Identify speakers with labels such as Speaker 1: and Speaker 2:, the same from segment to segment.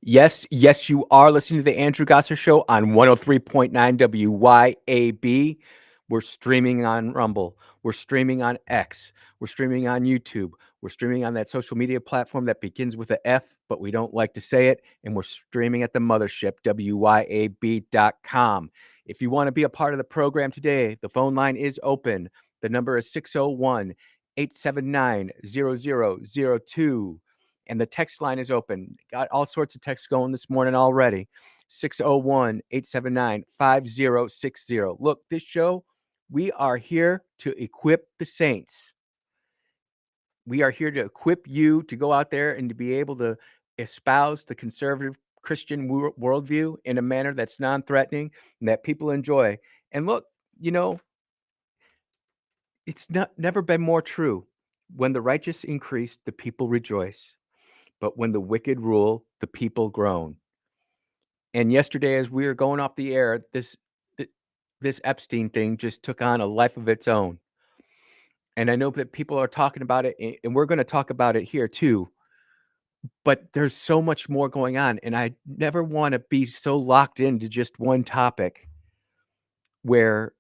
Speaker 1: Yes, you are listening to the Andrew Gosser Show on 103.9 WYAB. We're streaming on Rumble. We're streaming on X. We're streaming on YouTube. We're streaming on that social media platform that begins with a F, but we don't like to say it. And we're streaming at the mothership, WYAB.com. If you want to be a part of the program today, the phone line is open. The number is 601 879 0002. And the text line is open. Got all sorts of texts going this morning already. 601 879 5060. Look, this show, we are here to equip the saints. We are here to equip you to go out there and to be able to espouse the conservative Christian worldview in a manner that's non-threatening and that people enjoy. And look, it's never been more true. When the righteous increase, the people rejoice. But when the wicked rule, the people groan. And yesterday, as we were going off the air, this Epstein thing just took on a life of its own. And I know that people are talking about it, and we're going to talk about it here too. But there's so much more going on, and I never want to be so locked into just one topic where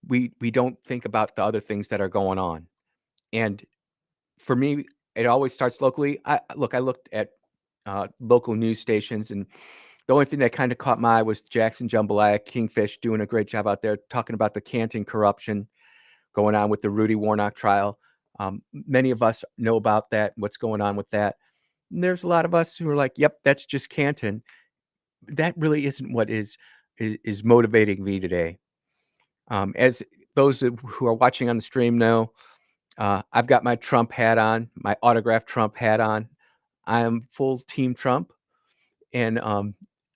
Speaker 1: we don't think about the other things that are going on. And for me, it always starts locally. I looked at local news stations, and the only thing that kind of caught my eye was Jackson Jambalaya, Kingfish, doing a great job out there talking about the Canton corruption going on with the Rudy Warnock trial. Many of us know about that, what's going on with that. And there's a lot of us who are like, yep, that's just Canton. That really isn't what is motivating me today. As those who are watching on the stream know, I've got my Trump hat on, my autographed Trump hat on. I am full team Trump. And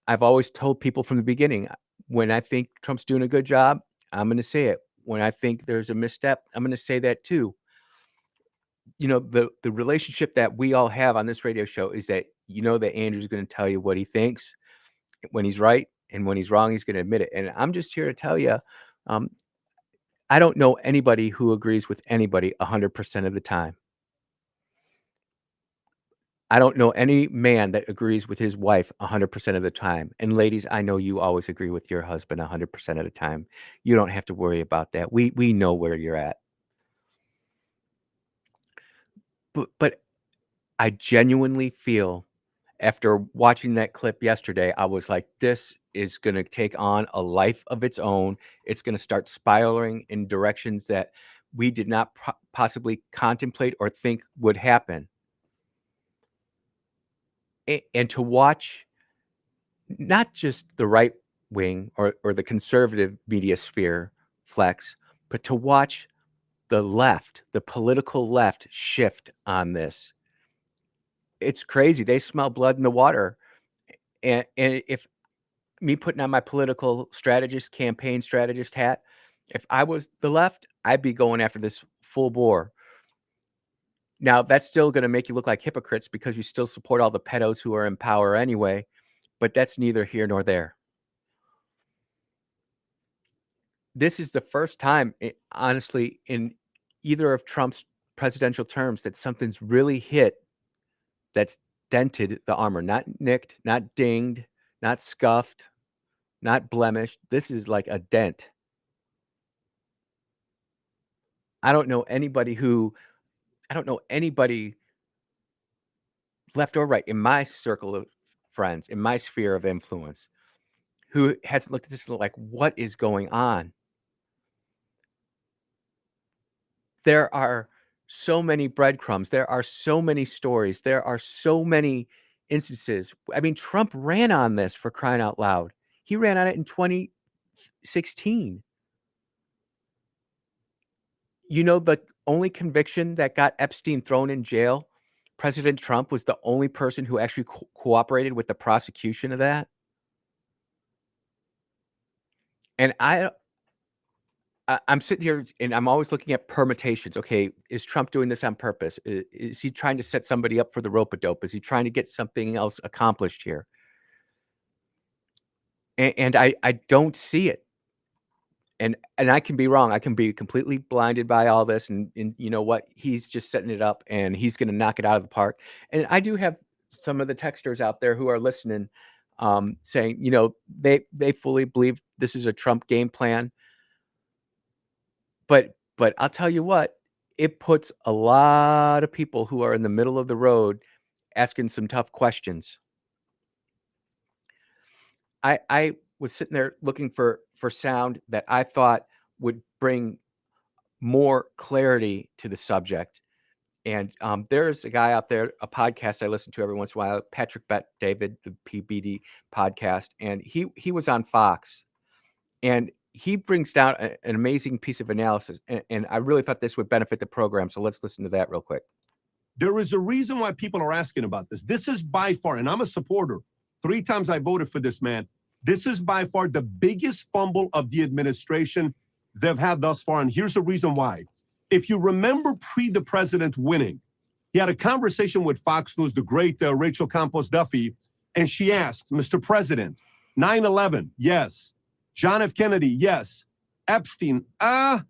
Speaker 1: I've always told people from the beginning, when I think Trump's doing a good job, I'm going to say it. When I think there's a misstep, I'm going to say that too. The relationship that we all have on this radio show is that that Andrew's going to tell you what he thinks when he's right, and when he's wrong, he's going to admit it. And I'm just here to tell you, I don't know anybody who agrees with anybody 100% of the time. I don't know any man that agrees with his wife 100% of the time. And ladies, I know you always agree with your husband 100% of the time. You don't have to worry about that. We know where you're at. But I genuinely feel, after watching that clip yesterday, I was like, this is going to take on a life of its own. It's going to start spiraling in directions that we did not possibly contemplate or think would happen. And to watch not just the right wing or the conservative media sphere flex, but to watch the left, the political left, shift on this. It's crazy. They smell blood in the water. And if me putting on my political strategist, campaign strategist hat, if I was the left, I'd be going after this full bore. Now, that's still going to make you look like hypocrites because you still support all the pedos who are in power anyway, but that's neither here nor there. This is the first time, honestly, in either of Trump's presidential terms that something's really hit that's dented the armor. Not nicked, not dinged, not scuffed, not blemished. This is like a dent. I don't know anybody left or right in my circle of friends, in my sphere of influence, who hasn't looked at this and like, what is going on? There are so many breadcrumbs. There are so many stories. There are so many instances. I mean, Trump ran on this, for crying out loud. He ran on it in 2016. The only conviction that got Epstein thrown in jail, President Trump was the only person who actually cooperated with the prosecution of that. And I'm sitting here and I'm always looking at permutations. Okay, is Trump doing this on purpose? Is he trying to set somebody up for the rope-a-dope? Is he trying to get something else accomplished here? And I don't see it. And I can be wrong. I can be completely blinded by all this. And you know what? He's just setting it up, and he's going to knock it out of the park. And I do have some of the texters out there who are listening, saying, they fully believe this is a Trump game plan. But I'll tell you what, it puts a lot of people who are in the middle of the road asking some tough questions. I was sitting there looking for sound that I thought would bring more clarity to the subject. And there's a guy out there, a podcast I listen to every once in a while, Patrick Bet David, the PBD podcast, and he was on Fox, and he brings down an amazing piece of analysis, and I really thought this would benefit the program. So let's listen to that real quick.
Speaker 2: There is a reason why people are asking about this. This is by far, and I'm a supporter. 3 times I voted for this man. This is by far the biggest fumble of the administration they've had thus far. And here's the reason why. If you remember the president winning, he had a conversation with Fox News, the great Rachel Campos Duffy, and she asked, Mr. President, 9/11, yes. John F. Kennedy, yes. Epstein,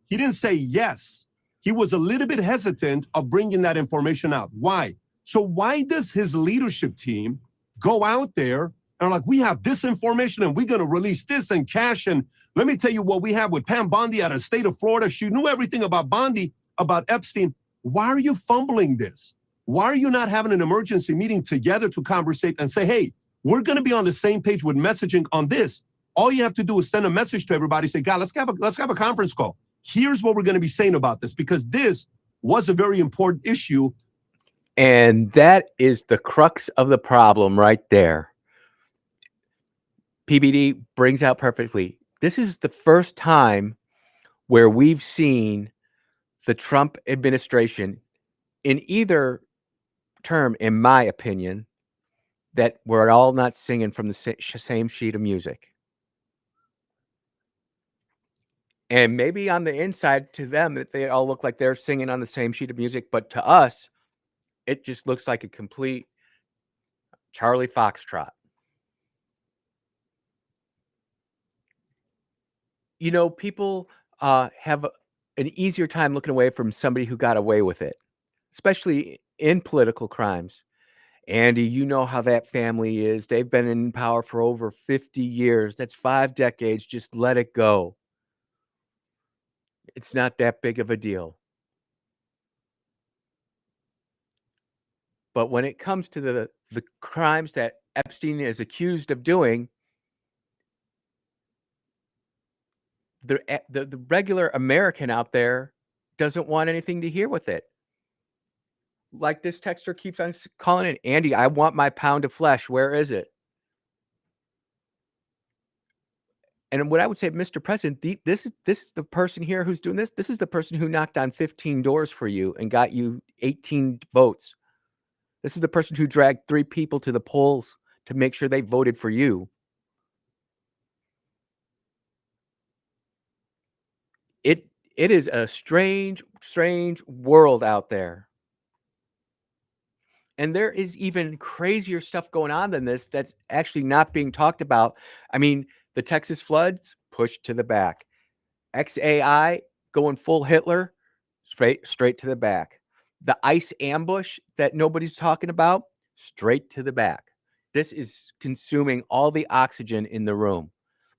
Speaker 2: he didn't say yes. He was a little bit hesitant of bringing that information out. Why? So why does his leadership team go out there and like, we have this information and we're going to release this and cash? And let me tell you what we have with Pam Bondi out of the state of Florida. She knew everything about Bondi, about Epstein. Why are you fumbling this? Why are you not having an emergency meeting together to conversate and say, hey, we're going to be on the same page with messaging on this. All you have to do is send a message to everybody, say, God, let's have a conference call. Here's what we're going to be saying about this, because this was a very important issue.
Speaker 1: And that is the crux of the problem right there. PBD brings out perfectly. This is the first time where we've seen the Trump administration in either term, in my opinion, that we're all not singing from the same sheet of music. And maybe on the inside to them, that they all look like they're singing on the same sheet of music. But to us, it just looks like a complete Charlie Foxtrot. People have an easier time looking away from somebody who got away with it, especially in political crimes. Andy, you know how that family is. They've been in power for over 50 years. That's 5 decades. Just let it go. It's not that big of a deal. But when it comes to the crimes that Epstein is accused of doing, the regular American out there doesn't want anything to hear with it. Like this texter keeps on calling it, Andy, I want my pound of flesh. Where is it? And what I would say, Mr. President, this is the person here who's doing this. This is the person who knocked on 15 doors for you and got you 18 votes. This is the person who dragged 3 people to the polls to make sure they voted for you. It is a strange, strange world out there. And there is even crazier stuff going on than this that's actually not being talked about. I mean, the Texas floods pushed to the back. XAI going full Hitler, straight to the back. The ICE ambush that nobody's talking about, straight to the back. This is consuming all the oxygen in the room.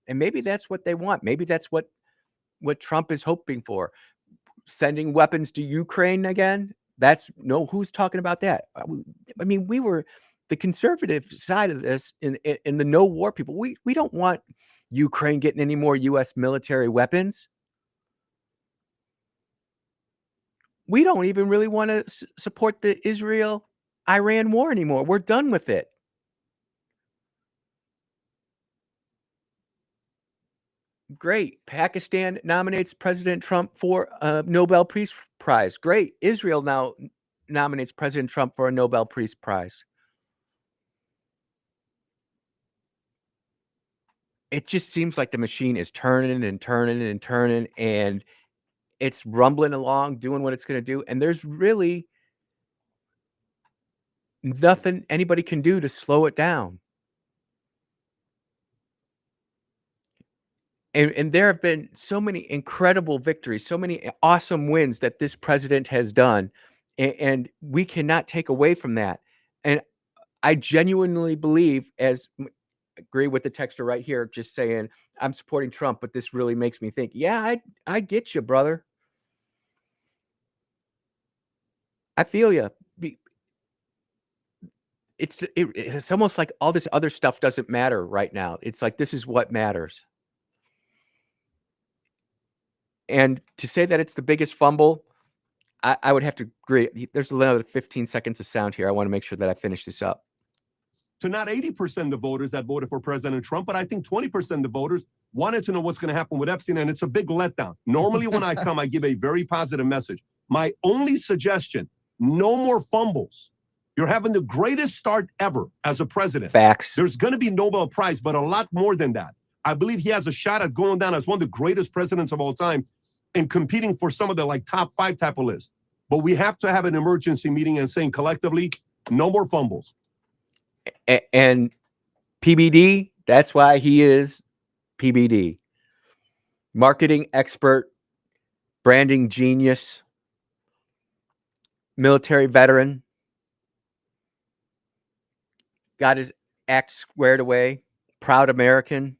Speaker 1: And maybe that's what they want. Maybe that's what Trump is hoping for. Sending weapons to Ukraine again. Who's talking about that? I mean, we were the conservative side of this in the no war people. We don't want Ukraine getting any more U.S. military weapons. We don't even really want to support the Israel-Iran war anymore. We're done with it. Great. Pakistan nominates President Trump for a Nobel Peace Prize. Great. Israel now nominates President Trump for a Nobel Peace Prize. It just seems like the machine is turning and turning and turning, and it's rumbling along, doing what it's going to do. And there's really nothing anybody can do to slow it down. And there have been so many incredible victories, so many awesome wins that this president has done, and we cannot take away from that. And I genuinely believe, agree with the texter right here, just saying, I'm supporting Trump, but this really makes me think, yeah, I get you, brother. I feel you. It's almost like all this other stuff doesn't matter right now. It's like, this is what matters. And to say that it's the biggest fumble, I would have to agree. There's another 15 seconds of sound here. I want to make sure that I finish this up.
Speaker 2: To not 80% of the voters that voted for President Trump, but I think 20% of the voters wanted to know what's going to happen with Epstein, and it's a big letdown. Normally, when I come, I give a very positive message. My only suggestion, no more fumbles. You're having the greatest start ever as a president.
Speaker 1: Facts.
Speaker 2: There's going to be Nobel Prize, but a lot more than that. I believe he has a shot at going down as one of the greatest presidents of all time and competing for some of the like top 5 type of list. But we have to have an emergency meeting and saying collectively, no more fumbles.
Speaker 1: And PBD, that's why he is PBD. Marketing expert, branding genius, military veteran, got his act squared away, proud American.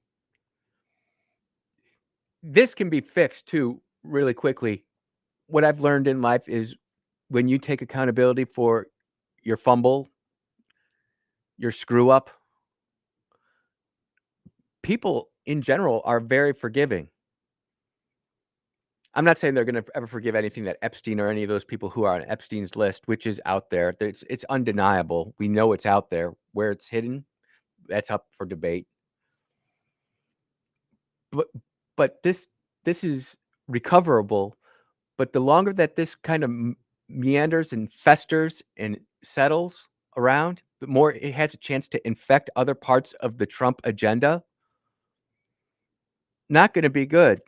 Speaker 1: This can be fixed too, really quickly. What I've learned in life is when you take accountability for your fumble, your screw up, people in general are very forgiving. I'm not saying they're going to ever forgive anything that Epstein or any of those people who are on Epstein's list, which is out there. It's undeniable. We know it's out there. Where it's hidden, that's up for debate. But this is recoverable. But the longer that this kind of meanders and festers and settles around, the more it has a chance to infect other parts of the Trump agenda. Not going to be good.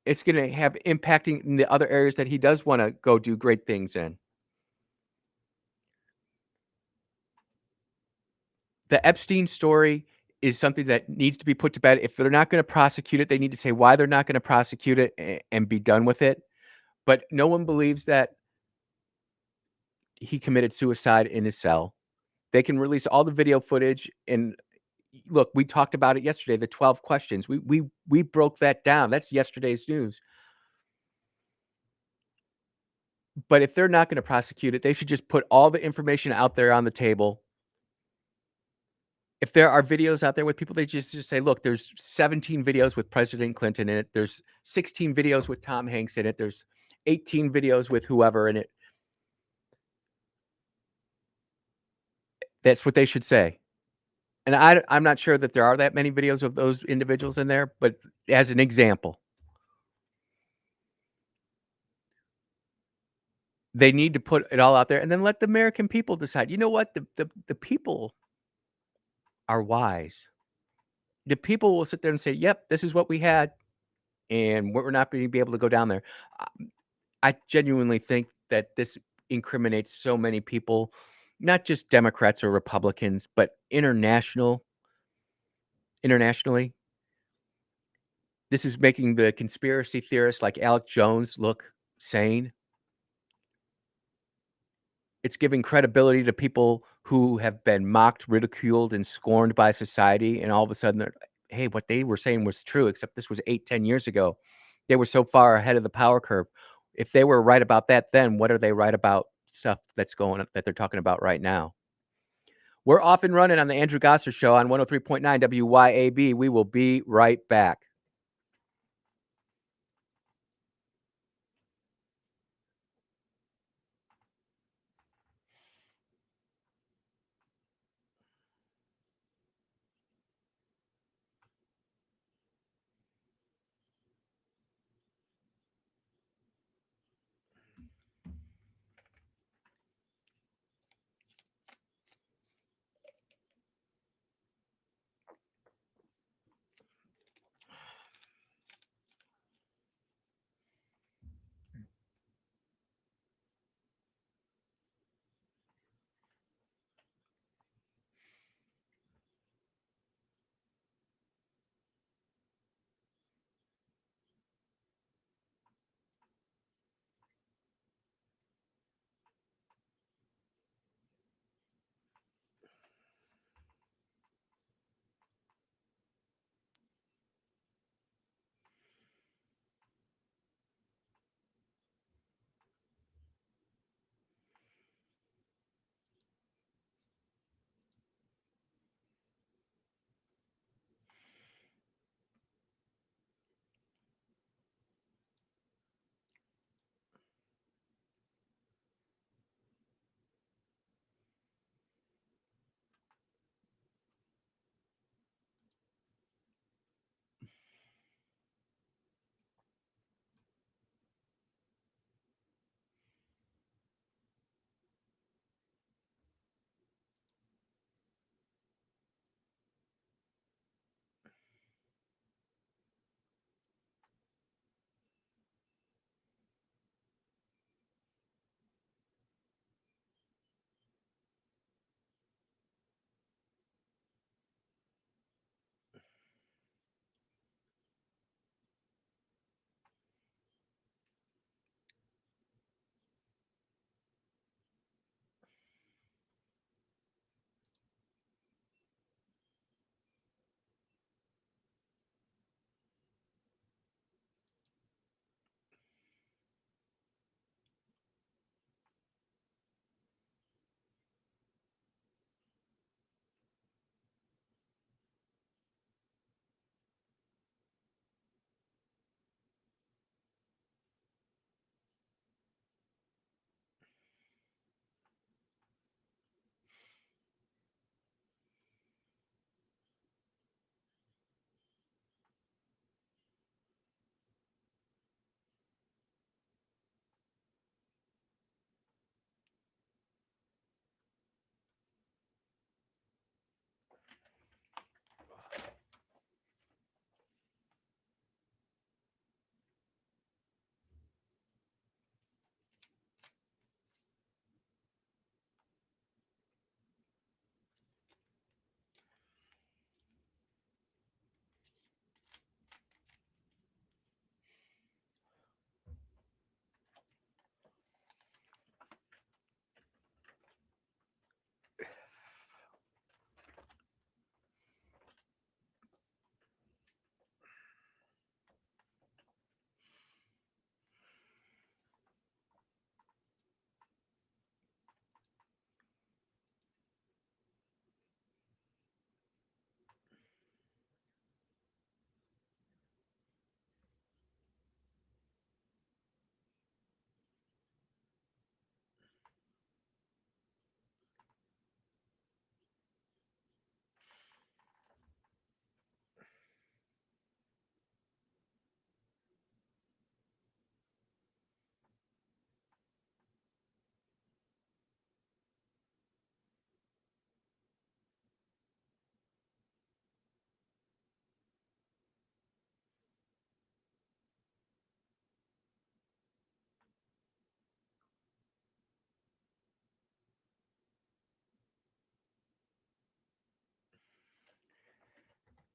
Speaker 1: It's going to have impacting in the other areas that he does want to go do great things in. The Epstein story is something that needs to be put to bed. If they're not going to prosecute it, they need to say why they're not going to prosecute it and be done with it. But no one believes that he committed suicide in his cell. They can release all the video footage, and look, we talked about it yesterday, the 12 questions. We broke that down. That's yesterday's news. But if they're not going to prosecute it, they should just put all the information out there on the table. If there are videos out there with people, they just say, look, there's 17 videos with President Clinton in it. There's 16 videos with Tom Hanks in it. There's 18 videos with whoever in it. That's what they should say. And I'm not sure that there are that many videos of those individuals in there, but as an example, they need to put it all out there and then let the American people decide. You know what? The people are wise. The people will sit there and say, yep, this is what we had, and we're not going to be able to go down there. I genuinely think that this incriminates so many people, not just Democrats or Republicans, but internationally. This is making the conspiracy theorists like Alec Jones look sane. It's giving credibility to people who have been mocked, ridiculed, and scorned by society, and all of a sudden, they're, hey, what they were saying was true, except this was 8-10 years ago. They were so far ahead of the power curve. If they were right about that then, what are they right about stuff that they're talking about right now? We're off and running on the Andrew Gosser Show on 103.9 WYAB. We will be right back.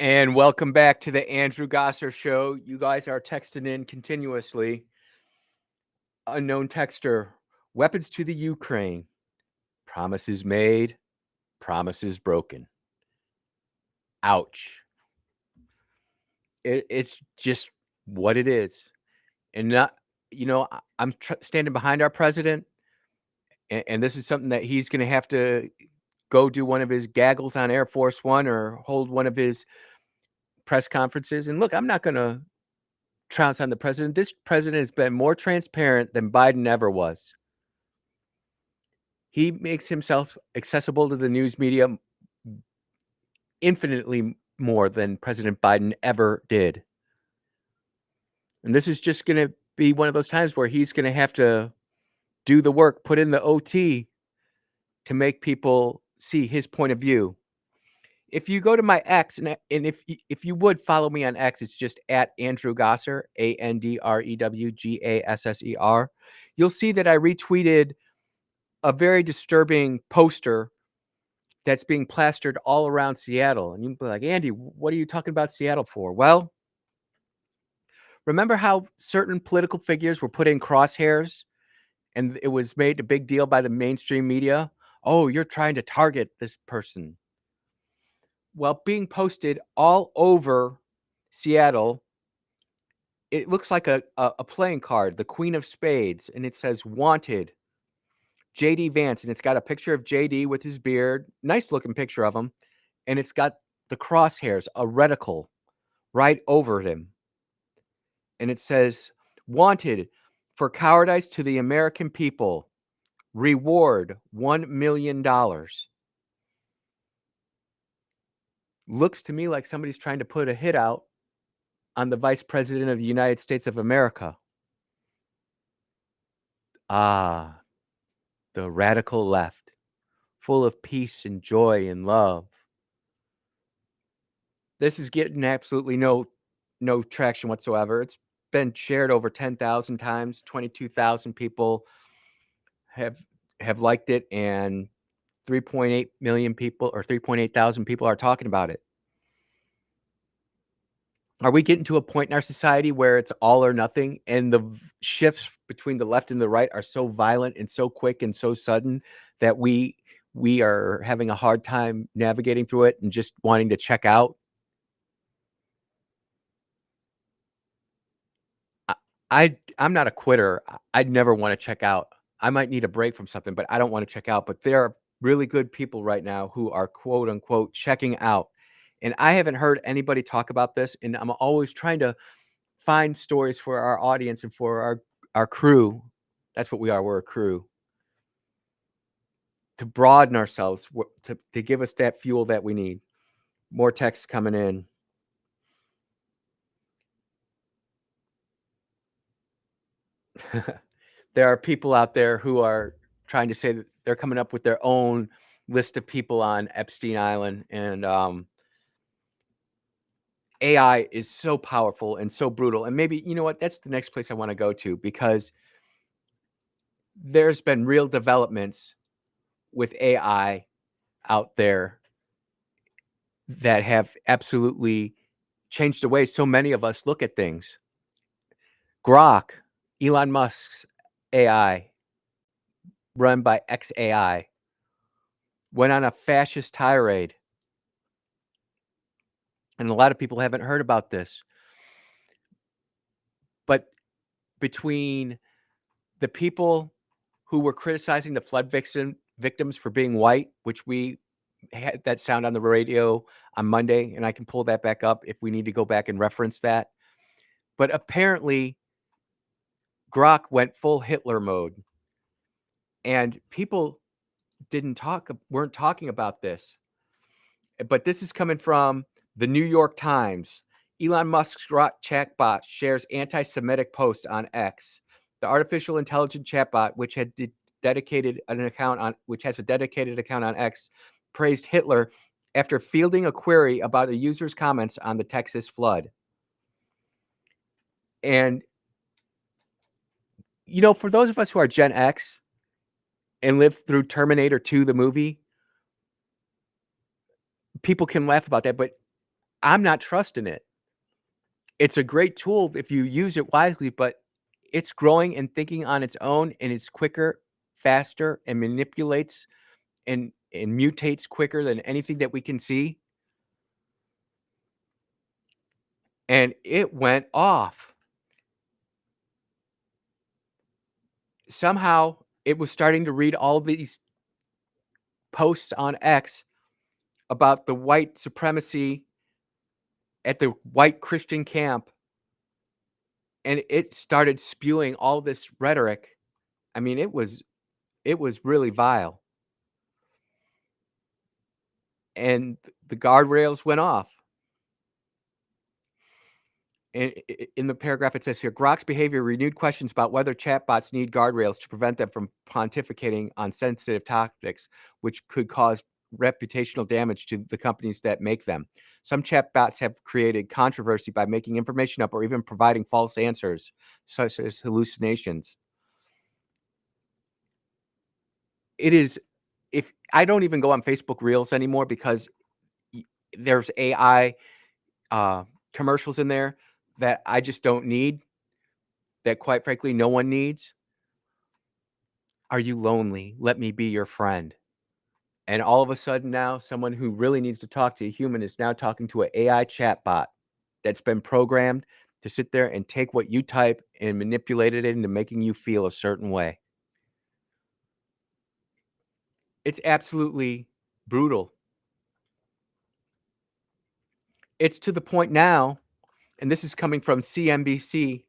Speaker 1: And welcome back to the Andrew Gosser Show. You guys are texting in continuously. Unknown texter, weapons to the Ukraine. Promises made, promises broken. Ouch. It's just what it is. And I'm standing behind our president. And this is something that he's going to have to go do one of his gaggles on Air Force One or hold one of his press conferences. And look, I'm not going to trounce on the president. This president has been more transparent than Biden ever was. He makes himself accessible to the news media infinitely more than President Biden ever did. And this is just going to be one of those times where he's going to have to do the work, put in the OT to make people see his point of view. If you go to my X, and if you would follow me on X, it's just at Andrew Gosser, AndrewGasser. You'll see that I retweeted a very disturbing poster that's being plastered all around Seattle. And you'll be like, Andy, what are you talking about Seattle for? Well, remember how certain political figures were put in crosshairs and it was made a big deal by the mainstream media? Oh, you're trying to target this person. Well, being posted all over Seattle, it looks like a playing card, the Queen of Spades, and it says wanted JD Vance, and it's got a picture of JD with his beard, nice looking picture of him, and it's got the crosshairs, a reticle right over him. And it says wanted for cowardice to the American people, reward $1 million. Looks to me like somebody's trying to put a hit out on the Vice President of the United States of America. Ah, the radical left, full of peace and joy and love. This is getting absolutely no traction whatsoever. It's been shared over 10,000 times. 22,000 people have liked it, and 3.8 million people or 3.8 thousand people are talking about it. Are we getting to a point in our society where it's all or nothing, and the shifts between the left and the right are so violent and so quick and so sudden that we are having a hard time navigating through it and just wanting to check out? I'm not a quitter. I'd never want to check out. I might need a break from something, but I don't want to check out. But there are really good people right now who are quote unquote checking out. And I haven't heard anybody talk about this. And I'm always trying to find stories for our audience and for our crew. That's what we are. We're a crew. To broaden ourselves, to give us that fuel that we need. More texts coming in. There are people out there who are trying to say that they're coming up with their own list of people on Epstein Island. And AI is so powerful and so brutal. And maybe, you know what, that's the next place I want to go to, because there's been real developments with AI out there that have absolutely changed the way so many of us look at things. Grok, Elon Musk's AI, run by XAI, went on a fascist tirade. And a lot of people haven't heard about this. But between the people who were criticizing the flood victims for being white, which we had that sound on the radio on Monday, and I can pull that back up if we need to go back and reference that. But apparently, Grok went full Hitler mode, and people weren't talking about this. But this is coming from the New York Times. Elon Musk's Grok chatbot shares anti-Semitic posts on X. The artificial intelligence chatbot, which has a dedicated account on X, praised Hitler after fielding a query about a user's comments on the Texas flood. And, for those of us who are Gen X and lived through Terminator 2, the movie, people can laugh about that, but I'm not trusting it. It's a great tool if you use it wisely, but it's growing and thinking on its own, and it's quicker, faster, and manipulates and mutates quicker than anything that we can see, and it went off. Somehow, it was starting to read all these posts on X about the white supremacy at the white Christian camp, and it started spewing all this rhetoric. I mean, it was really vile, and the guardrails went off. And in the paragraph, it says here, Grok's behavior renewed questions about whether chatbots need guardrails to prevent them from pontificating on sensitive topics, which could cause reputational damage to the companies that make them. Some chatbots have created controversy by making information up or even providing false answers, such as hallucinations. It is, if I don't even go on Facebook Reels anymore because there's AI uh, commercials in there that I just don't need, that quite frankly no one needs. Are you lonely? Let me be your friend. And all of a sudden now, someone who really needs to talk to a human is now talking to an AI chatbot that's been programmed to sit there and take what you type and manipulate it into making you feel a certain way. It's absolutely brutal. It's to the point now, and this is coming from CNBC.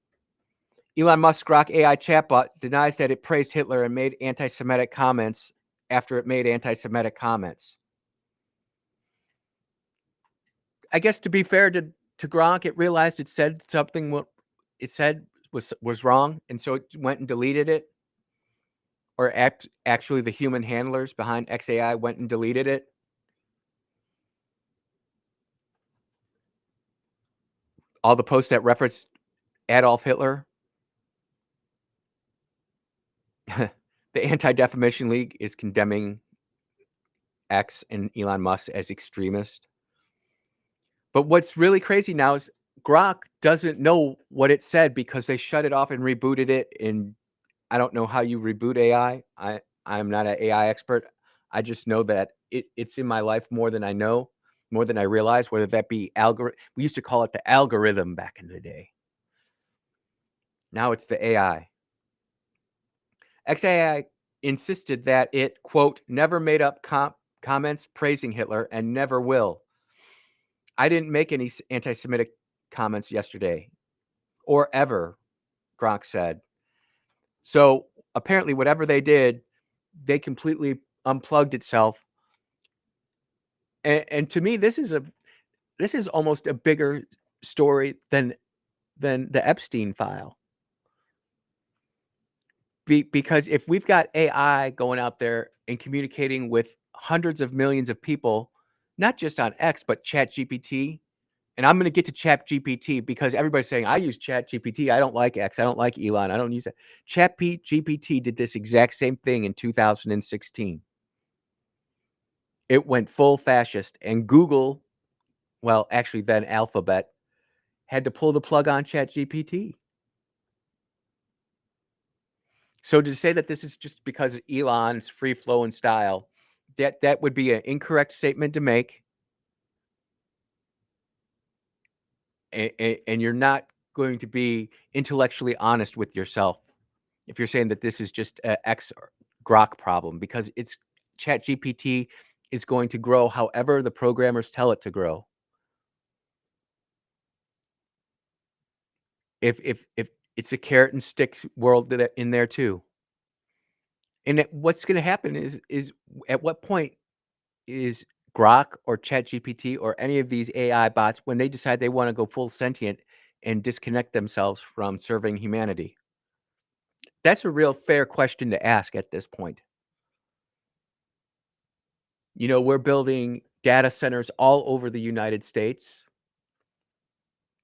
Speaker 1: Elon Musk's Grok AI chatbot denies that it praised Hitler and made anti-Semitic comments after it made anti-Semitic comments. I guess to be fair to Gronk, it realized it said something what it said was wrong, and so it went and deleted it. Or actually, the human handlers behind XAI went and deleted it. All the posts that referenced Adolf Hitler. The Anti-Defamation League is condemning X and Elon Musk as extremist. But what's really crazy now is Grok doesn't know what it said because they shut it off and rebooted it. And I don't know how you reboot AI. I'm not an AI expert. I just know that it's in my life more than I know, more than I realize, whether that be algorithm. We used to call it the algorithm back in the day. Now it's the AI. XAI insisted that it, quote, never made up comments praising Hitler and never will. I didn't make any anti-Semitic comments yesterday or ever, Gronk said. So apparently, whatever they did, they completely unplugged itself. And to me, this is almost a bigger story than the Epstein file. Because if we've got AI going out there and communicating with hundreds of millions of people, not just on X, but ChatGPT. And I'm going to get to ChatGPT because everybody's saying, I use ChatGPT. I don't like X. I don't like Elon. I don't use it. ChatGPT did this exact same thing in 2016. It went full fascist. And Google, well, actually then Alphabet, had to pull the plug on ChatGPT. So to say that this is just because of Elon's free flow and style, that would be an incorrect statement to make. And you're not going to be intellectually honest with yourself if you're saying that this is just a X or Grok problem, because it's ChatGPT is going to grow however the programmers tell it to grow. If it's a carrot and stick world that in there too. And what's going to happen is at what point is Grok or ChatGPT or any of these AI bots, when they decide they want to go full sentient and disconnect themselves from serving humanity? That's a real fair question to ask at this point. We're building data centers all over the United States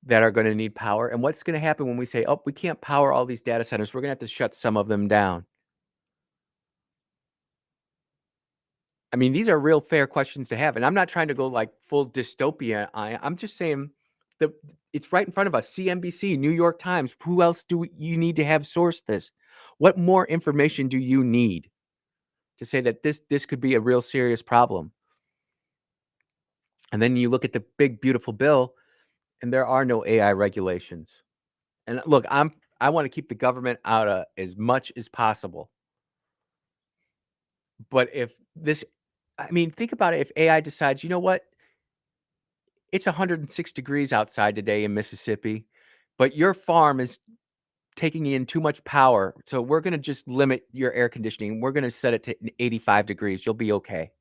Speaker 1: that are going to need power. And what's going to happen when we say, oh, we can't power all these data centers? We're going to have to shut some of them down. I mean, these are real fair questions to have, and I'm not trying to go like full dystopia. I'm just saying the it's right in front of us. CNBC, New York Times. Who else do you need to have sourced this? What more information do you need to say that this could be a real serious problem? And then you look at the big beautiful bill, and there are no AI regulations. And look, I want to keep the government out of as much as possible. But if this, I mean, think about it. If AI decides, you know what, it's 106 degrees outside today in Mississippi, but your farm is taking in too much power. So we're going to just limit your air conditioning. We're going to set it to 85 degrees. You'll be okay.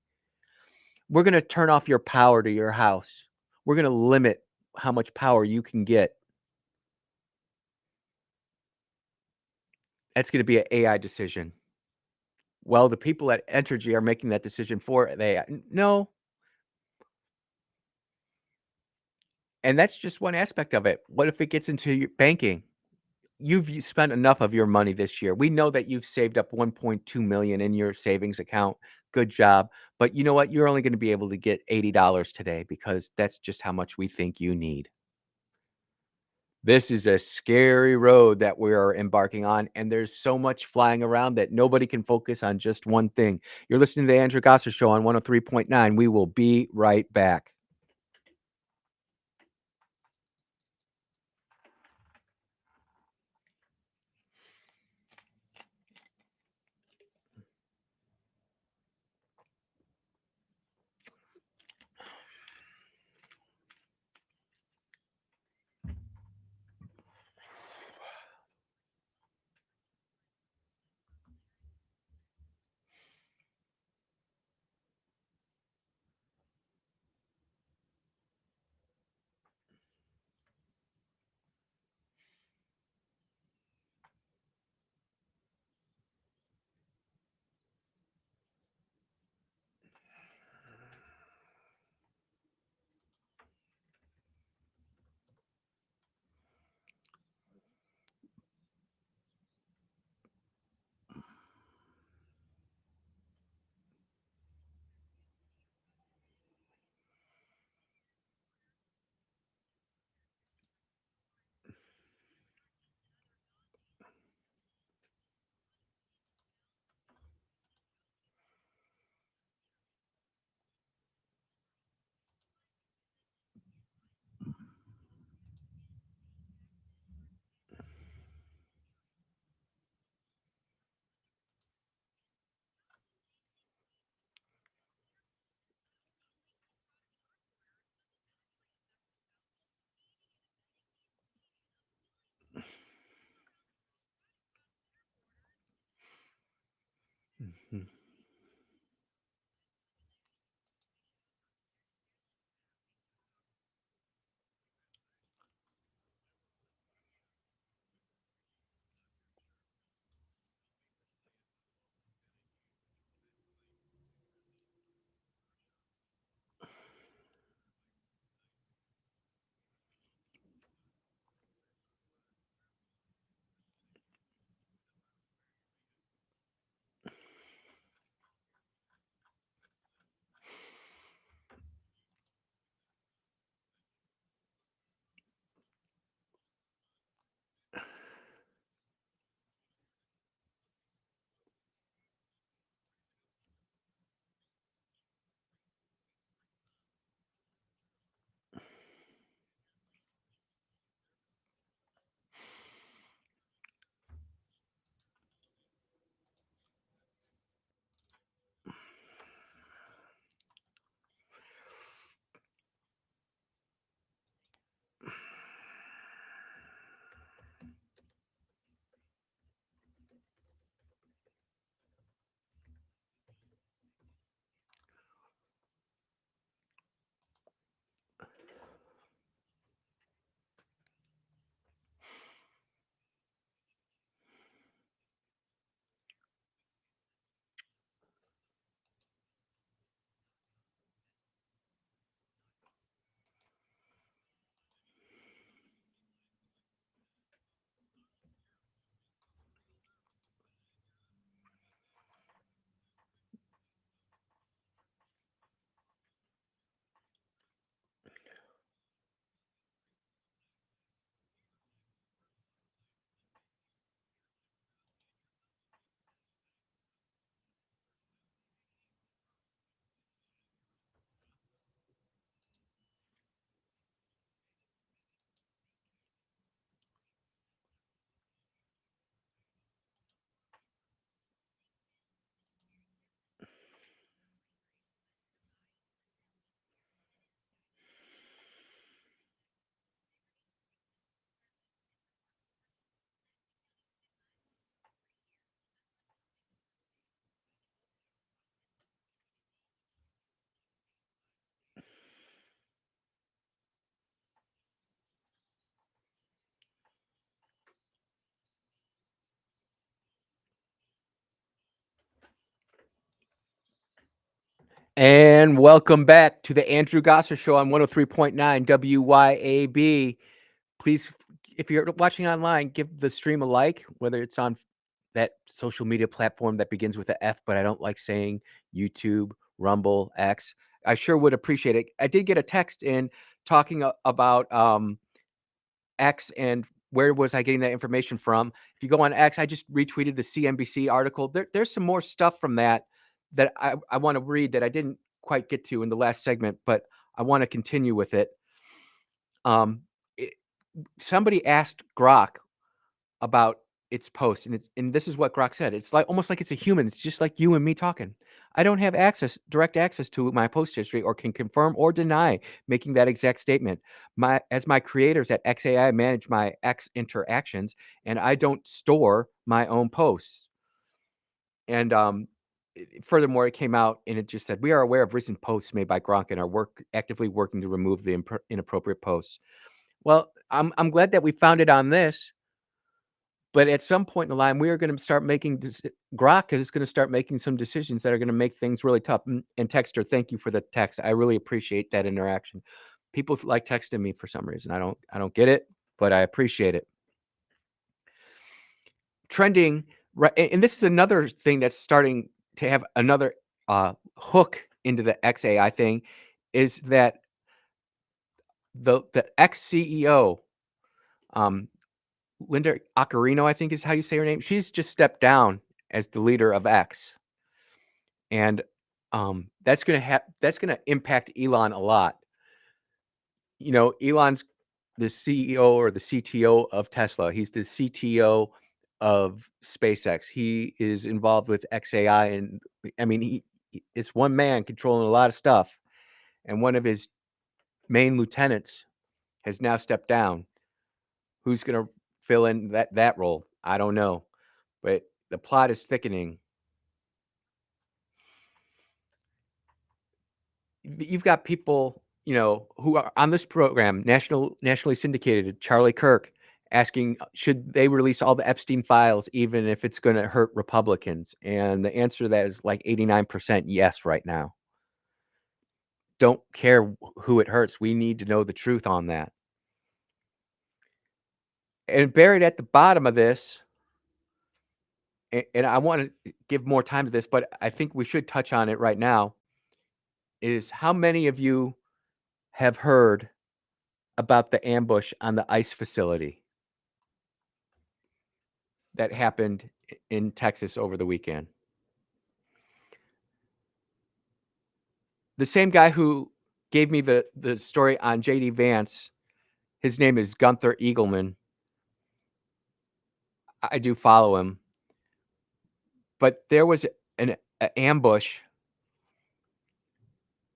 Speaker 1: We're going to turn off your power to your house. We're going to limit how much power you can get. That's going to be an AI decision. Well, the people at Entergy are making that decision for the AI. No. And that's just one aspect of it. What if it gets into your banking? You've spent enough of your money this year. We know that you've saved up 1.2 million in your savings account. Good job. But you know what? You're only going to be able to get $80 today because that's just how much we think you need. This is a scary road that we are embarking on, and there's so much flying around that nobody can focus on just one thing. You're listening to the Andrew Gosser Show on 103.9. We will be right back. Mhm. And welcome back to the Andrew Gosser Show on 103.9 WYAB. Please, if you're watching online, give the stream a like, whether it's on that social media platform that begins with a F, but I don't like saying YouTube, Rumble, X. I sure would appreciate it. I did get a text in talking about X and where was I getting that information from. If you go on X, I just retweeted the CNBC article. There's some more stuff from that I want to read that I didn't quite get to in the last segment, but I want to continue with it. Somebody asked Grok about its post, and this is what Grok said. It's like almost like it's a human. It's just like you and me talking. I don't have direct access to my post history, or can confirm or deny making that exact statement. As my creators at XAI manage my X interactions, and I don't store my own posts. And furthermore, it came out and it just said, we are aware of recent posts made by Grok and are actively working to remove the inappropriate posts. Well, I'm glad that we found it on this, but at some point in the line, we are going to start making Grok is going to start making some decisions that are going to make things really tough. And Texter, thank you for the text. I really appreciate that interaction. People like texting me for some reason. I don't get it, but I appreciate it. Trending, right? And this is another thing that's starting to have another hook into the XAI thing, is that the ex-CEO, Linda Accarino, I think is how you say her name. She's just stepped down as the leader of X, and that's gonna impact Elon a lot. You know, Elon's the CEO or the CTO of Tesla. He's the CTO of SpaceX. He is involved with XAI, and I mean, he is one man controlling a lot of stuff. And one of his main lieutenants has now stepped down. Who's going to fill in that role? I don't know, but the plot is thickening. You've got people, you know, who are on this program, nationally syndicated, Charlie Kirk, asking, should they release all the Epstein files, even if it's going to hurt Republicans? And the answer to that is like 89% yes right now. Don't care who it hurts. We need to know the truth on that. And buried at the bottom of this, and I want to give more time to this, but I think we should touch on it right now, is how many of you have heard about the ambush on the ICE facility that happened in Texas over the weekend? The same guy who gave me the story on J.D. Vance, his name is Gunther Eagleman. I do follow him. But there was an ambush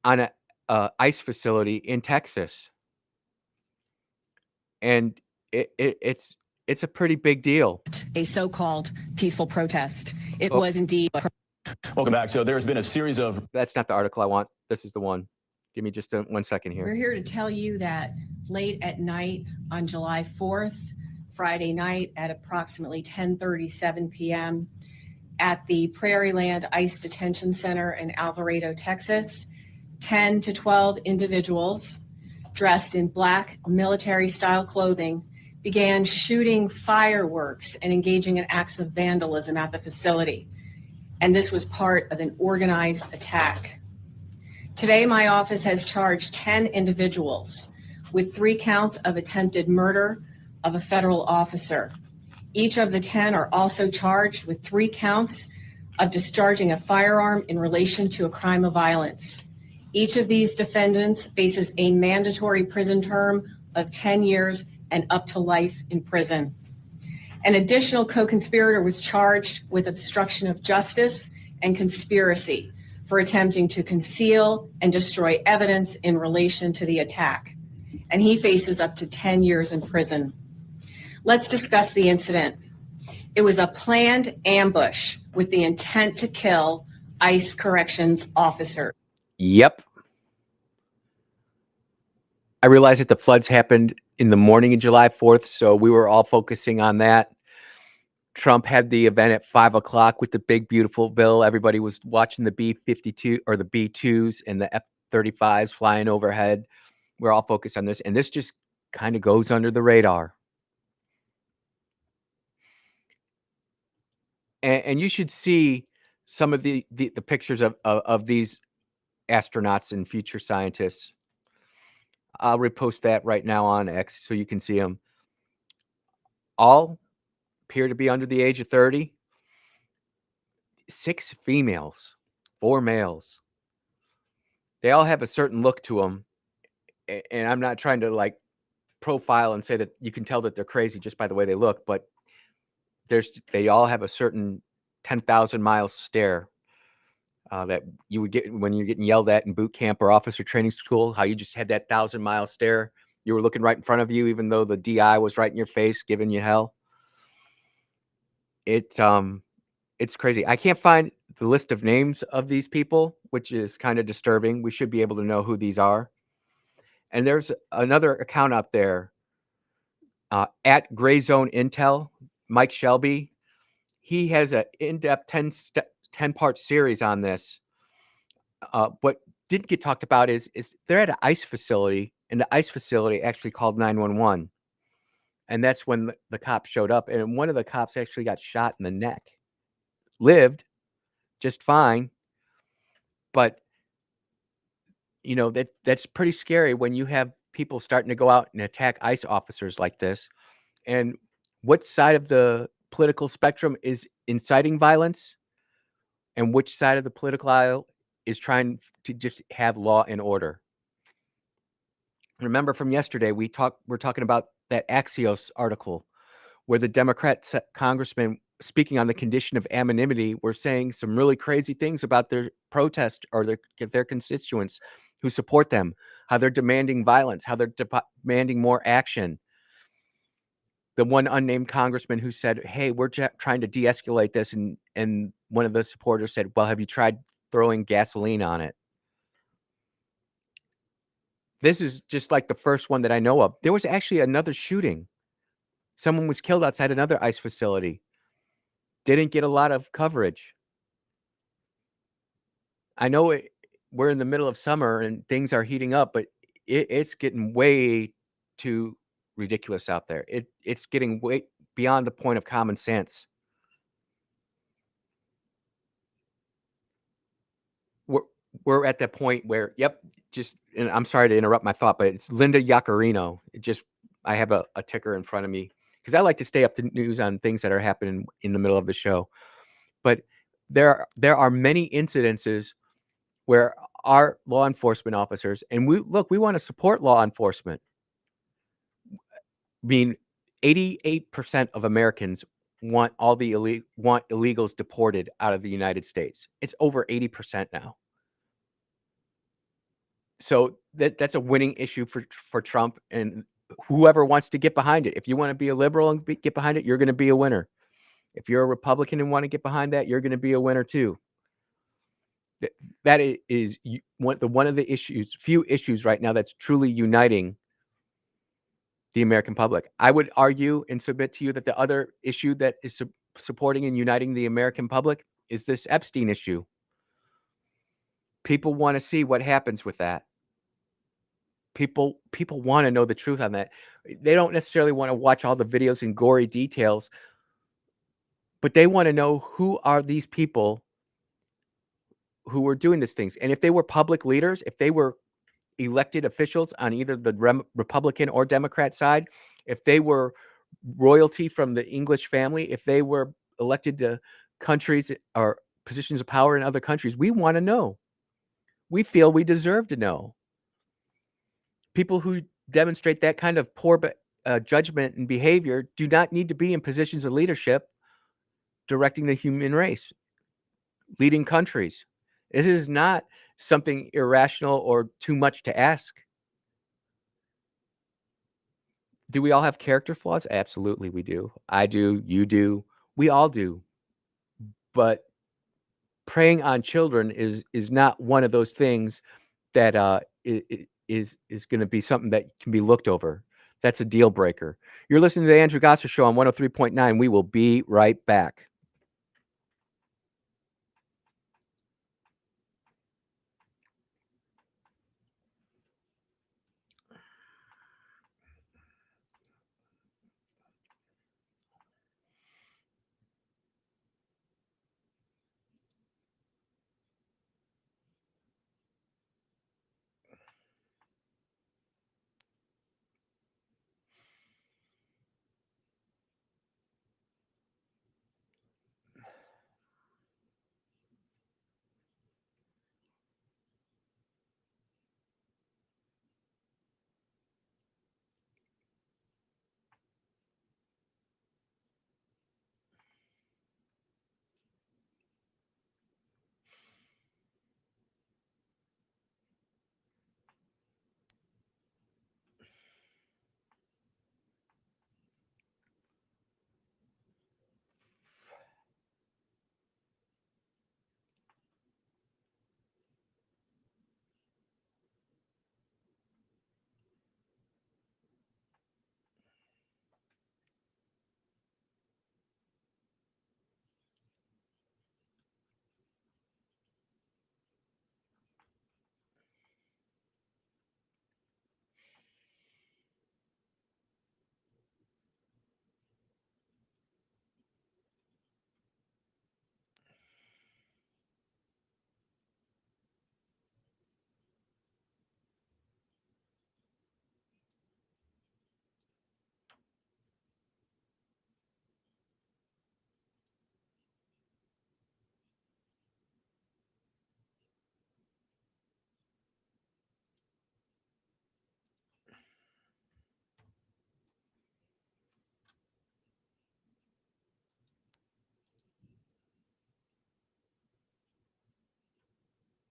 Speaker 1: on a ICE facility in Texas. And it's a pretty big deal.
Speaker 3: A so-called peaceful protest. It was indeed.
Speaker 4: Welcome back. So there's been a series of...
Speaker 1: That's not the article I want. This is the one. Give me just 1 second here.
Speaker 3: We're here to tell you that late at night on July 4th, Friday night at approximately 10:37 p.m. at the Prairieland ICE Detention Center in Alvarado, Texas, 10 to 12 individuals dressed in black military-style clothing began shooting fireworks and engaging in acts of vandalism at the facility. And this was part of an organized attack. Today, my office has charged 10 individuals with 3 counts of attempted murder of a federal officer. Each of the 10 are also charged with 3 counts of discharging a firearm in relation to a crime of violence. Each of these defendants faces a mandatory prison term of 10 years and up to life in prison. An additional co-conspirator was charged with obstruction of justice and conspiracy for attempting to conceal and destroy evidence in relation to the attack. And he faces up to 10 years in prison. Let's discuss the incident. It was a planned ambush with the intent to kill ICE corrections officers.
Speaker 1: Yep. I realized that the floods happened in the morning of July 4th, so we were all focusing on that. Trump had the event at 5 o'clock with the big, beautiful bill. Everybody was watching the B-52 or the B-2s and the F-35s flying overhead. We're all focused on this, and this just kind of goes under the radar. And you should see some of the pictures of these astronauts and future scientists. I'll repost that right now on X so you can see them. All appear to be under the age of 30. 6 females, 4 males. They all have a certain look to them, and I'm not trying to like profile and say that you can tell that they're crazy just by the way they look, but they all have a certain 10,000 mile stare that you would get when you're getting yelled at in boot camp or officer training school. How you just had that 1,000-mile stare. You were looking right in front of you, even though the DI was right in your face, giving you hell. It's crazy. I can't find the list of names of these people, which is kind of disturbing. We should be able to know who these are. And there's another account out there at Gray Zone Intel, Mike Shelby. He has an in-depth 10-part series on this. What didn't get talked about is they're at an ICE facility, and the ICE facility actually called 911. And that's when the cops showed up. And one of the cops actually got shot in the neck. Lived just fine. But, you know, that's pretty scary when you have people starting to go out and attack ICE officers like this. And what side of the political spectrum is inciting violence? And which side of the political aisle is trying to just have law and order? Remember from yesterday, we're talking about that Axios article where the Democrat congressman speaking on the condition of anonymity were saying some really crazy things about their protest or their constituents who support them, how they're demanding violence, how they're demanding more action. The one unnamed congressman who said, hey, we're trying to de-escalate this. And one of the supporters said, well, have you tried throwing gasoline on it? This is just like the first one that I know of. There was actually another shooting. Someone was killed outside another ICE facility. Didn't get a lot of coverage. I know we're in the middle of summer and things are heating up, but it's getting way too ridiculous out there. It's getting way beyond the point of common sense. We're at that point where, and I'm sorry to interrupt my thought, but it's Linda Yaccarino. I have a ticker in front of me because I like to stay up to news on things that are happening in the middle of the show. But there are many incidences where our law enforcement officers, and we want to support law enforcement. I mean, 88% of Americans want illegals deported out of the United States. It's over 80% now. So that's a winning issue for Trump and whoever wants to get behind it. If you want to be a liberal and get behind it, you're going to be a winner. If you're a Republican and want to get behind that, you're going to be a winner too. That is one of the few issues right now that's truly uniting the American public. I would argue and submit to you that the other issue that is supporting and uniting the American public is this Epstein issue. People want to see what happens with that. People want to know the truth on that. They don't necessarily want to watch all the videos and gory details, but they want to know who are these people who were doing these things. And if they were public leaders, if they were elected officials on either the Republican or Democrat side, if they were royalty from the English family, if they were elected to countries or positions of power in other countries, we want to know. We feel we deserve to know. People who demonstrate that kind of poor judgment and behavior do not need to be in positions of leadership directing the human race, leading countries. This is not something irrational or too much to ask. Do we all have character flaws? Absolutely, we do. I do. You do. We all do. But preying on children is not one of those things that is going to be something that can be looked over. That's a deal breaker. You're listening to the Andrew Gosser Show on 103.9. We will be right back.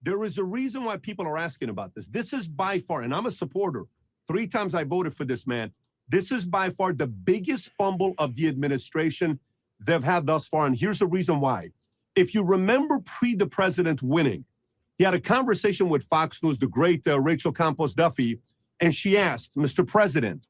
Speaker 2: There is a reason why people are asking about this. This is by far, and I'm a supporter. 3 times I voted for this man. This is by far the biggest fumble of the administration they've had thus far. And here's the reason why. If you remember the president winning, he had a conversation with Fox News, the great Rachel Campos Duffy, and she asked, Mr. President,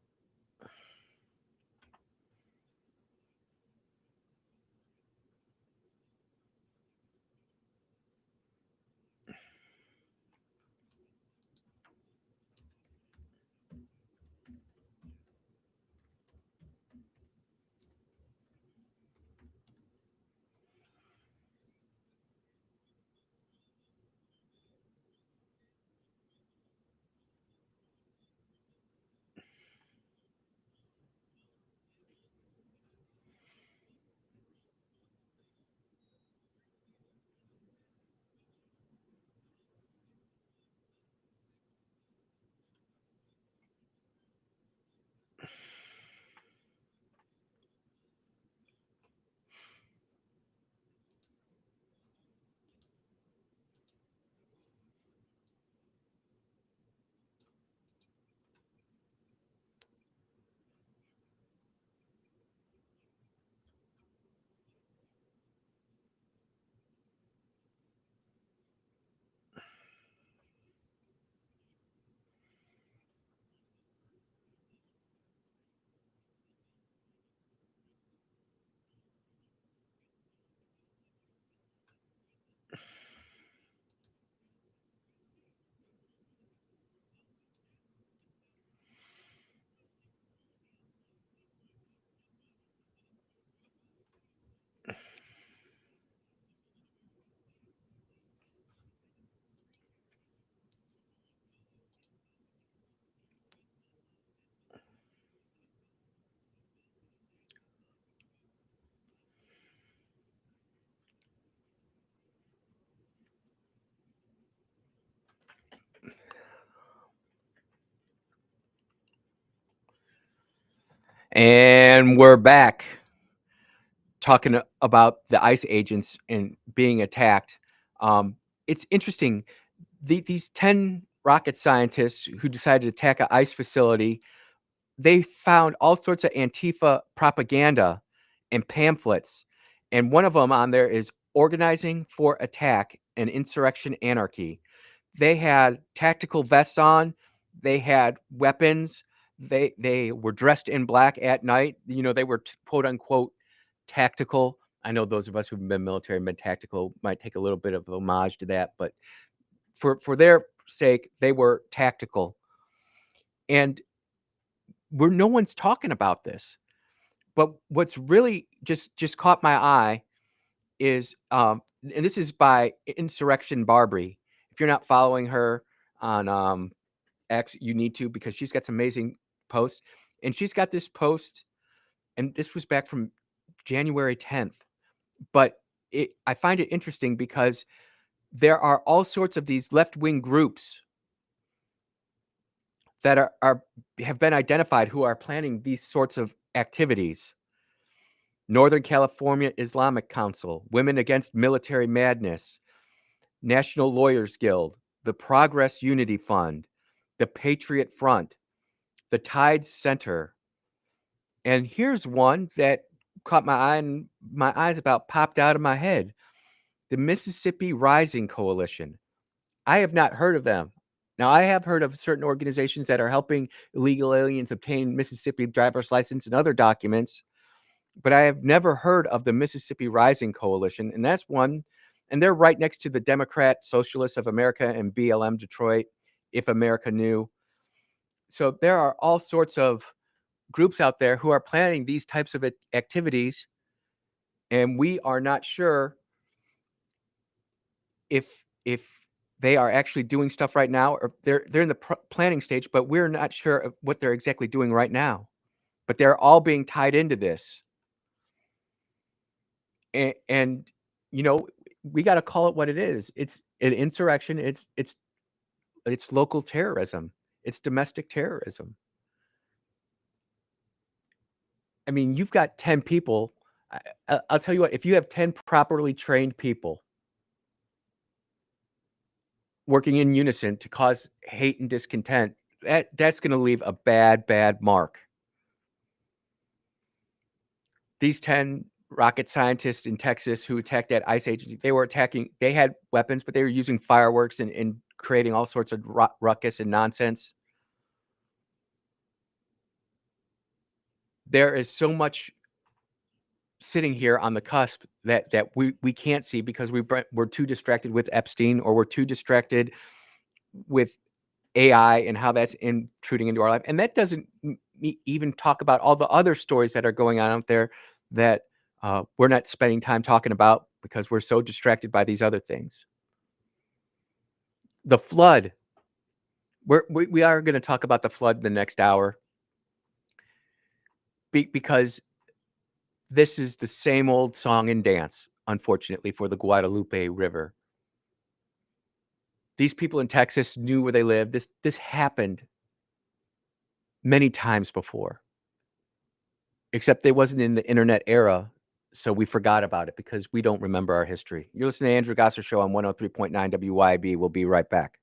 Speaker 1: And we're back talking about the ICE agents and being attacked. It's interesting. These 10 rocket scientists who decided to attack an ICE facility, they found all sorts of Antifa propaganda and pamphlets. And one of them on there is organizing for attack and insurrection anarchy. They had tactical vests on. They had weapons. They were dressed in black at night. You know, they were quote unquote tactical. I know those of us who've been military and been tactical might take a little bit of homage to that, but for their sake, they were tactical. And no one's talking about this. But what's really just caught my eye is, and this is by Insurrection Barbary. If you're not following her on X, you need to, because she's got some amazing posts. And she's got this post, and this was back from January 10th. But I find it interesting because there are all sorts of these left-wing groups that have been identified who are planning these sorts of activities. Northern California Islamic Council, Women Against Military Madness, National Lawyers Guild, the Progress Unity Fund, the Patriot Front, the Tides Center. And here's one that caught my eye, and my eyes about popped out of my head. The Mississippi Rising Coalition. I have not heard of them. Now, I have heard of certain organizations that are helping illegal aliens obtain Mississippi driver's license and other documents, but I have never heard of the Mississippi Rising Coalition, and that's one, and they're right next to the Democrat Socialists of America and BLM Detroit, If America Knew. So there are all sorts of groups out there who are planning these types of activities, and we are not sure if they are actually doing stuff right now, or they're in the planning stage, but we're not sure of what they're exactly doing right now. But they're all being tied into this. And you know, we got to call it what it is. It's an insurrection. It's local terrorism. It's domestic terrorism. I mean, you've got 10 people. I'll tell you what, if you have 10 properly trained people working in unison to cause hate and discontent, that's going to leave a bad mark. These 10 rocket scientists in Texas who attacked that ICE agency, they had weapons, but they were using fireworks and creating all sorts of ruckus and nonsense. There is so much sitting here on the cusp that we can't see because we're too distracted with Epstein, or we're too distracted with AI and how that's intruding into our life. And that doesn't even talk about all the other stories that are going on out there that we're not spending time talking about because we're so distracted by these other things. The flood. We are going to talk about the flood in the next hour because this is the same old song and dance, unfortunately, for the Guadalupe River. These people in Texas knew where they lived. This happened many times before, except it wasn't in the internet era, so we forgot about it because we don't remember our history. You're listening to Andrew Gosser Show on 103.9 WYAB. We'll be right back.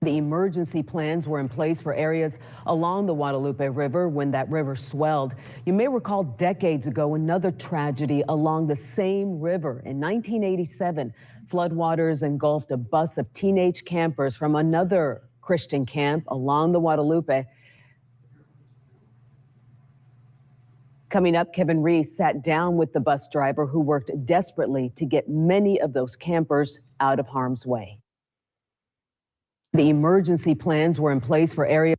Speaker 5: The emergency plans were in place for areas along the Guadalupe River when that river swelled. You may recall decades ago another tragedy along the same river. In 1987, floodwaters engulfed a bus of teenage campers from another Christian camp along the Guadalupe. Coming up, Kevin Reese sat down with the bus driver who worked desperately to get many of those campers out of harm's way. The emergency plans were in place for areas.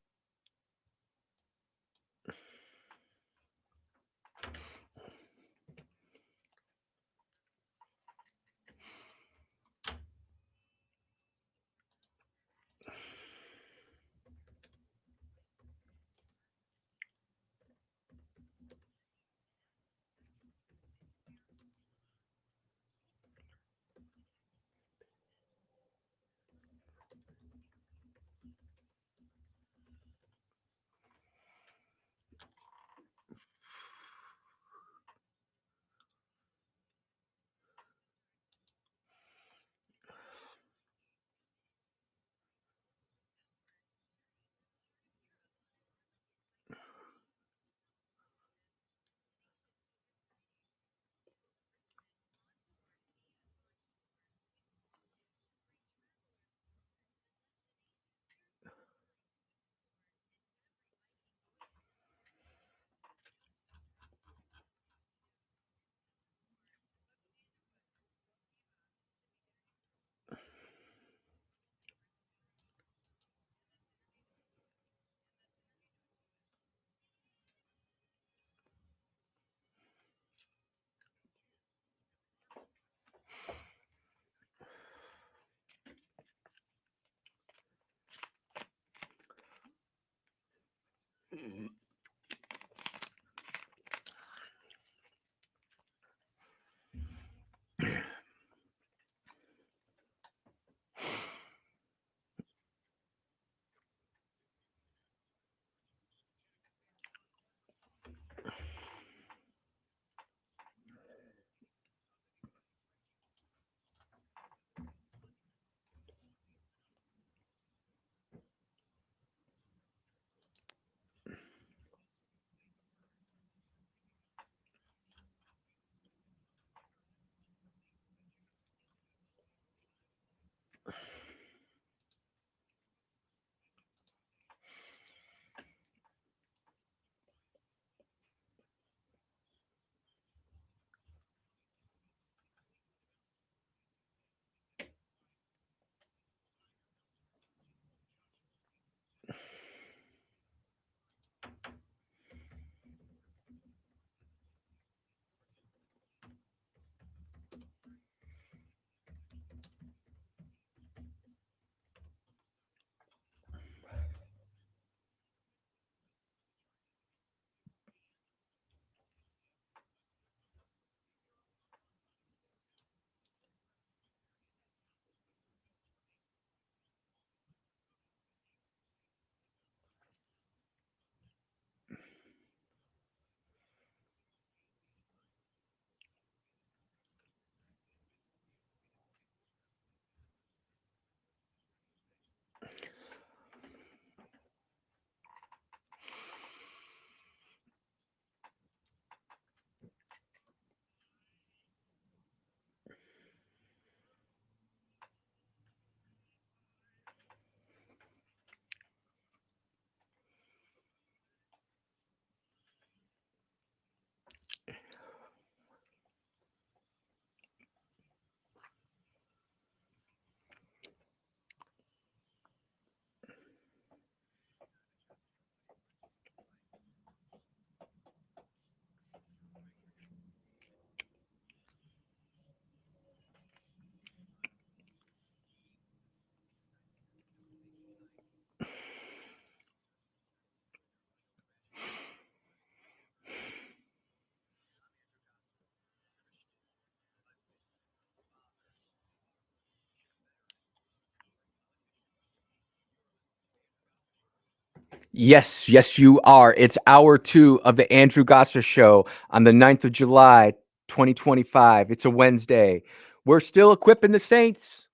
Speaker 1: Yes, yes, you are. It's hour 2 of the Andrew Gosser Show on the 9th of July, 2025. It's a Wednesday. We're still equipping the saints.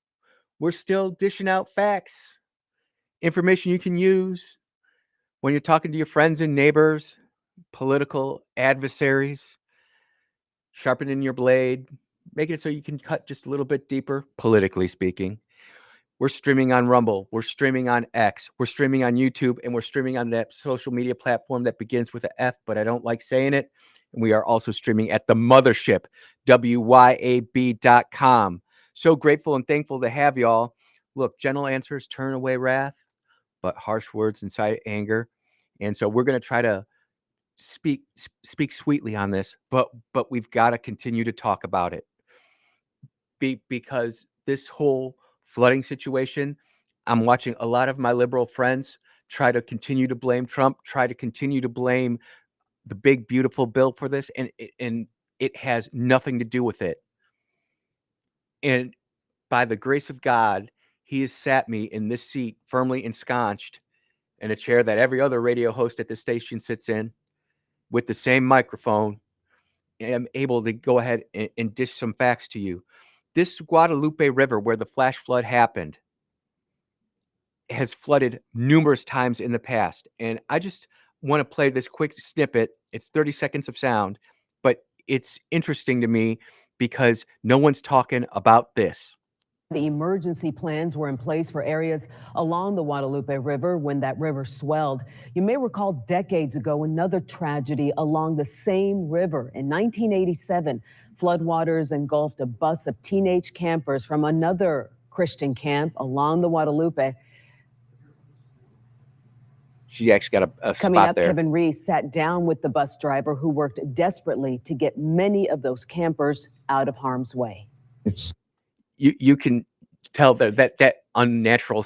Speaker 1: We're still dishing out facts. information you can use when you're talking to your friends and neighbors, political adversaries, sharpening your blade, make it so you can cut just a little bit deeper, politically speaking. We're streaming on Rumble, we're streaming on X, we're streaming on YouTube, and we're streaming on that social media platform that begins with an F, but I don't like saying it. And we are also streaming at the mothership, WYAB.com. So grateful and thankful to have y'all. Look, gentle answers turn away wrath, but harsh words incite anger. And so we're going to try to speak sweetly on this, but we've got to continue to talk about it. Because this whole flooding situation, I'm watching a lot of my liberal friends try to continue to blame Trump, try to continue to blame the big beautiful bill for this, and it has nothing to do with it. And by the grace of God, he has sat me in this seat firmly ensconced in a chair that every other radio host at the station sits in with the same microphone. And I'm able to go ahead and dish some facts to you. This Guadalupe River, where the flash flood happened, has flooded numerous times in the past. And I just want to play this quick snippet. It's 30 seconds of sound, but it's interesting to me because no one's talking about this.
Speaker 5: The emergency plans were in place for areas along the Guadalupe River when that river swelled. You may recall decades ago another tragedy along the same river. In 1987, floodwaters engulfed a bus of teenage campers from another Christian camp along the Guadalupe.
Speaker 1: She actually got a
Speaker 5: Coming
Speaker 1: spot
Speaker 5: up,
Speaker 1: there.
Speaker 5: Kevin Reese sat down with the bus driver who worked desperately to get many of those campers out of harm's way.
Speaker 1: You can tell that unnatural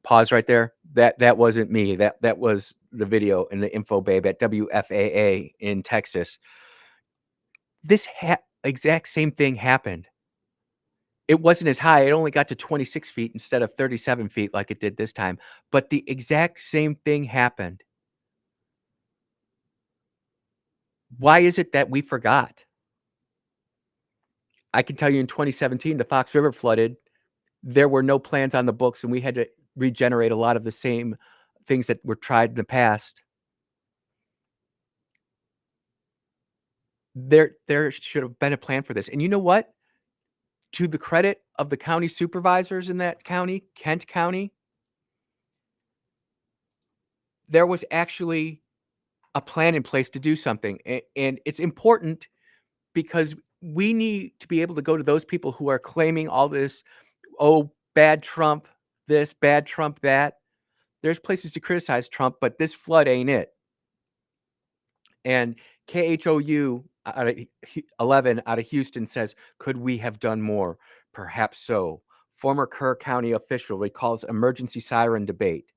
Speaker 1: pause right there. That wasn't me. That was the video and the info babe at WFAA in Texas. This exact same thing happened. It wasn't as high. It only got to 26 feet instead of 37 feet like it did this time. But the exact same thing happened. Why is it that we forgot? I can tell you in 2017, the Fox River flooded. There were no plans on the books, and we had to regenerate a lot of the same things that were tried in the past. There should have been a plan for this. And you know what? To the credit of the county supervisors in that county, Kent County, there was actually a plan in place to do something. And it's important because we need to be able to go to those people who are claiming all this, oh, bad Trump, this, bad Trump, that. There's places to criticize Trump, but this flood ain't it. And KHOU 11 out of Houston says, could we have done more? Perhaps so. Former Kerr County official recalls emergency siren debate.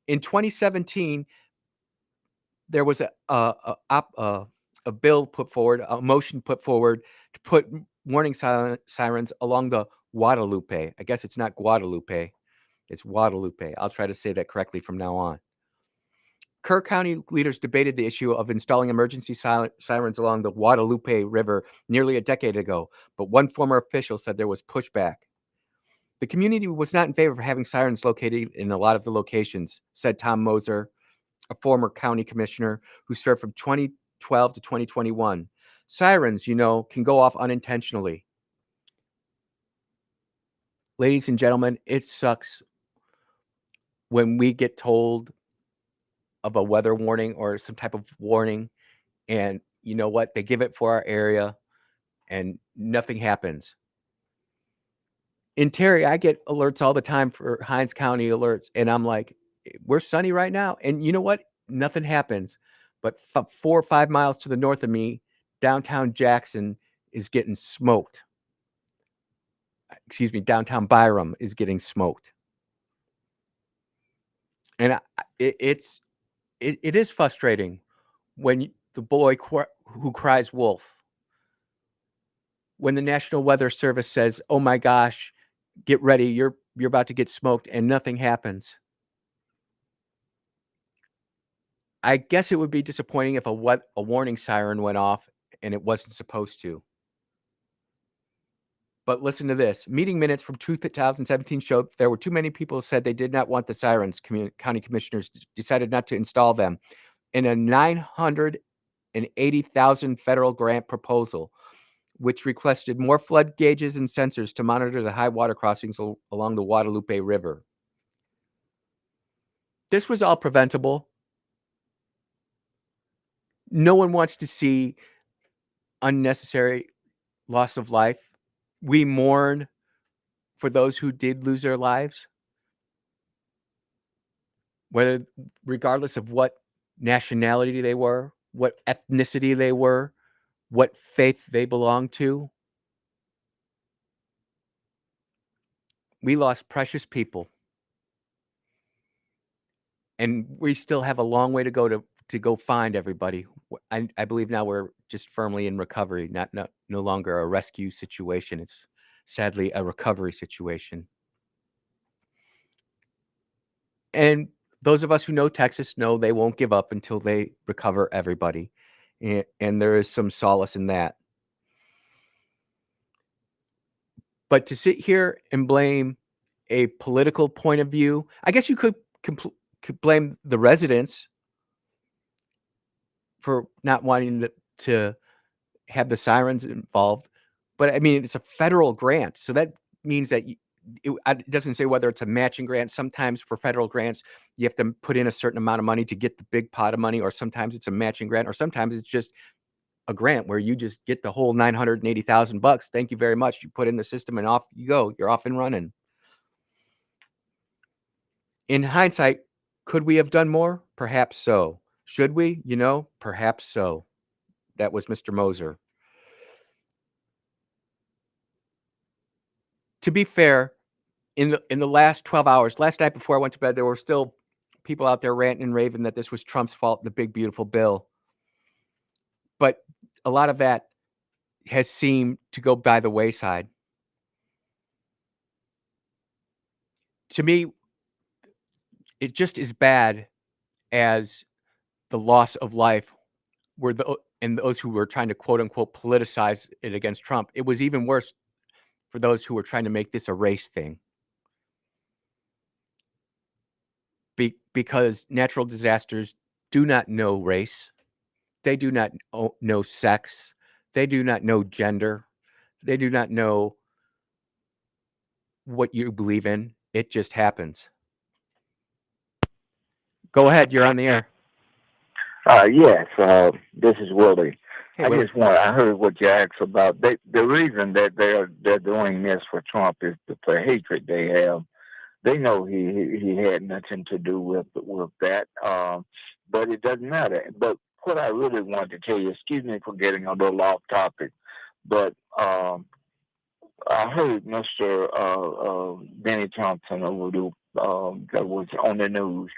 Speaker 1: In 2017, there was a bill put forward, a motion put forward to put warning sirens along the Guadalupe. I guess it's not Guadalupe, it's Guadalupe. I'll try to say that correctly from now on. Kerr County leaders debated the issue of installing emergency sirens along the Guadalupe River nearly a decade ago, but one former official said there was pushback. The community was not in favor of having sirens located in a lot of the locations, said Tom Moser, a former county commissioner who served from 2012 to 2021. Sirens, can go off unintentionally. Ladies and gentlemen, it sucks when we get told of a weather warning or some type of warning, and you know what? They give it for our area and nothing happens. In Terry, I get alerts all the time for Hines County alerts, and I'm like, we're sunny right now. And you know what? Nothing happens. But 4 or 5 miles to the north of me, downtown Jackson is getting smoked. Excuse me, downtown Byram is getting smoked. And it is frustrating when the boy who cries wolf, when the National Weather Service says, oh my gosh, get ready, you're about to get smoked, and nothing happens. I guess it would be disappointing if a warning siren went off and it wasn't supposed to. But listen to this. Meeting minutes from 2017 showed there were too many people who said they did not want the sirens. County commissioners decided not to install them. In a $980,000 federal grant proposal, which requested more flood gauges and sensors to monitor the high water crossings along the Guadalupe River. This was all preventable. No one wants to see unnecessary loss of life. We mourn for those who did lose their lives, regardless of what nationality they were, what ethnicity they were, what faith they belonged to. We lost precious people. And we still have a long way to go to go find everybody. I believe now we're just firmly in recovery, no longer a rescue situation. It's sadly a recovery situation. And those of us who know Texas know they won't give up until they recover everybody. And there is some solace in that. But to sit here and blame a political point of view, I guess you could blame the residents for not wanting to have the sirens involved. But I mean, it's a federal grant. So that means that it doesn't say whether it's a matching grant. Sometimes for federal grants, you have to put in a certain amount of money to get the big pot of money, or sometimes it's a matching grant, or sometimes it's just a grant where you just get the whole $980,000. Thank you very much. You put in the system and off you go. You're off and running. In hindsight, could we have done more? Perhaps so. Should we? Perhaps so. That was Mr. Moser. To be fair, in the last 12 hours, last night before I went to bed, there were still people out there ranting and raving that this was Trump's fault, the big, beautiful bill. But a lot of that has seemed to go by the wayside. To me, it just as bad as the loss of life and those who were trying to quote unquote politicize it against Trump. It was even worse for those who were trying to make this a race thing. Because natural disasters do not know race. They do not know sex. They do not know gender. They do not know what you believe in. It just happens. Go ahead. You're on the air.
Speaker 6: Yes, this is Willie.
Speaker 1: Hey,
Speaker 6: I
Speaker 1: Willie.
Speaker 6: I heard what you asked about. The reason that they're doing this for Trump is the hatred they have. They know he had nothing to do with that, but it doesn't matter. But what I really wanted to tell you, excuse me for getting a little off topic, but I heard Mr. Benny Thompson that was on the news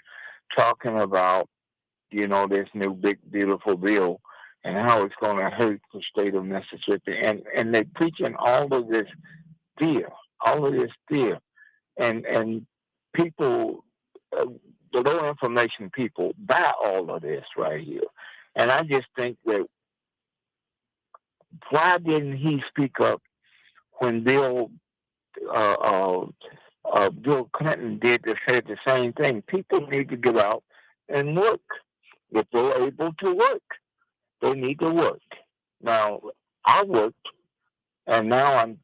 Speaker 6: talking about this new big beautiful bill and how it's going to hurt the state of Mississippi, and they're preaching all of this fear, and people, the low information people, buy all of this right here. And I just think that why didn't he speak up when Bill Clinton said the same thing? People need to get out and work. If they're able to work, they need to work. Now, I worked, and now I'm,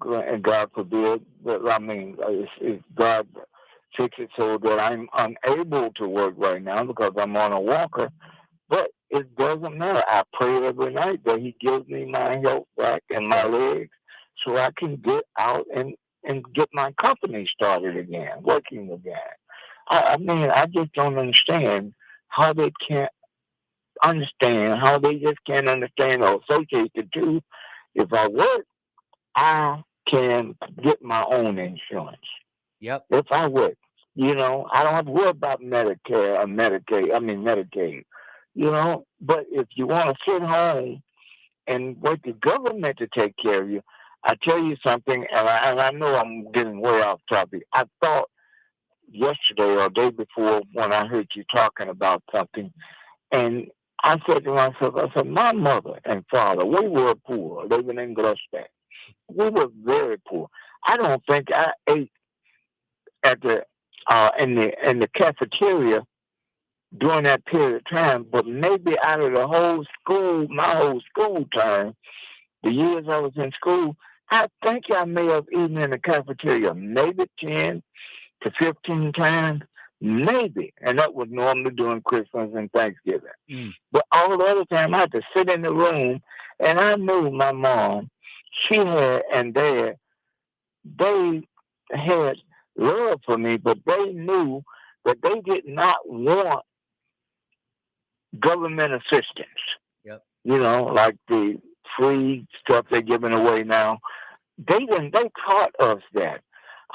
Speaker 6: and God forbid, if God fix it so that I'm unable to work right now because I'm on a walker, but it doesn't matter. I pray every night that he gives me my health back and my legs so I can get out and get my company started again, working again. I just don't understand how they can't understand, how they just can't understand or associate the two. If I work, I can get my own insurance.
Speaker 1: Yep.
Speaker 6: If I work, I don't have to worry about Medicare or Medicaid, But if you want to sit home and wait the government to take care of you, I tell you something, and I know I'm getting way off topic. I thought yesterday or day before when I heard you talking about something, and I said to myself, my mother and father, we were poor, living in Gloucester. We were very poor. I don't think I ate at the in the cafeteria during that period of time, but maybe out of the whole school, my whole school time, the years I was in school, I think I may have eaten in the cafeteria maybe 10 to 15 times, maybe. And that was normally during Christmas and Thanksgiving.
Speaker 1: Mm.
Speaker 6: But all the other time, I had to sit in the room, and I knew my mom, she had, and dad, they had love for me, but they knew that they did not want government assistance.
Speaker 1: Yep.
Speaker 6: You know, like the free stuff they're giving away now. They taught us that.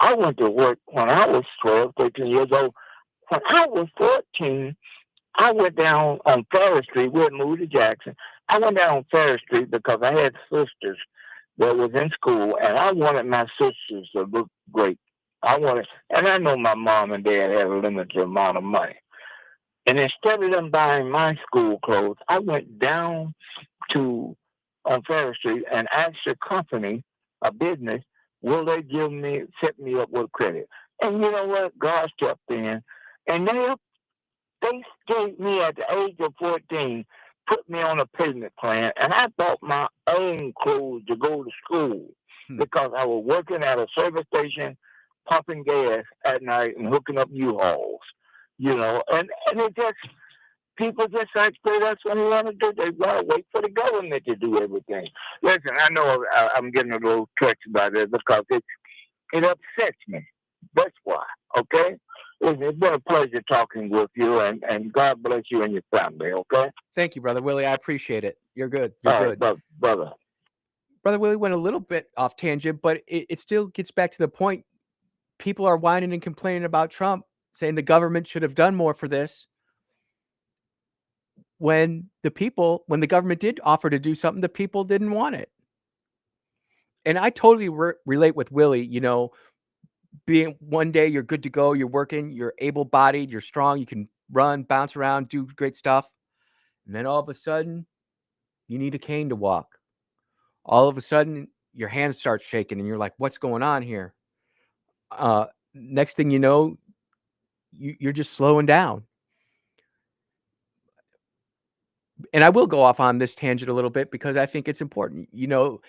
Speaker 6: I went to work when I was 12, 13 years old. When I was 14, I went down on Ferry Street. We had moved to Jackson. I went down on Ferry Street because I had sisters that was in school, and I wanted my sisters to look great. And I know my mom and dad had a limited amount of money. And instead of them buying my school clothes, I went down to on Ferry Street and asked a company, a business, will they set me up with credit? And you know what? God stepped in, and they gave me at the age of 14, put me on a payment plan, and I bought my own clothes to go to school because I was working at a service station, pumping gas at night and hooking up U-Hauls, you know, and it just, people just expect us when they want to do. They want to wait for the government to do everything. Listen, I know I'm getting a little touched by this because it upsets me. That's why. Okay. It's been a pleasure talking with you, and God bless you and your family. Okay.
Speaker 1: Thank you, Brother Willie. I appreciate it. You're good. You're
Speaker 6: All
Speaker 1: good.
Speaker 6: right, brother.
Speaker 1: Brother Willie went a little bit off tangent, but it still gets back to the point. People are whining and complaining about Trump, saying the government should have done more for this. When the government did offer to do something, the people didn't want it. And I totally relate with Willie, you know, being one day you're good to go, you're working, you're able-bodied, you're strong, you can run, bounce around, do great stuff. And then all of a sudden, you need a cane to walk. All of a sudden, your hands start shaking and you're like, what's going on here? Next thing you know, you're just slowing down. And I will go off on this tangent a little bit because I think it's important. You know,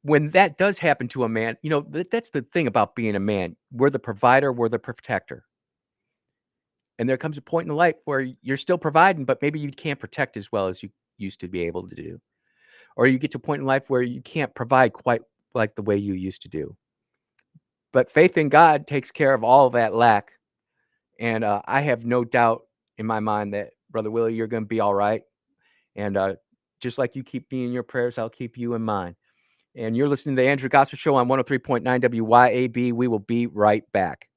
Speaker 1: when that does happen to a man, you know, that's the thing about being a man. We're the provider, we're the protector. And there comes a point in life where you're still providing, but maybe you can't protect as well as you used to be able to do. Or you get to a point in life where you can't provide quite like the way you used to do. But faith in God takes care of all that lack. And I have no doubt in my mind that, Brother Willie, you're going to be all right. And just like you keep me in your prayers, I'll keep you in mine. And you're listening to the Andrew Gossett Show on 103.9 WYAB. We will be right back.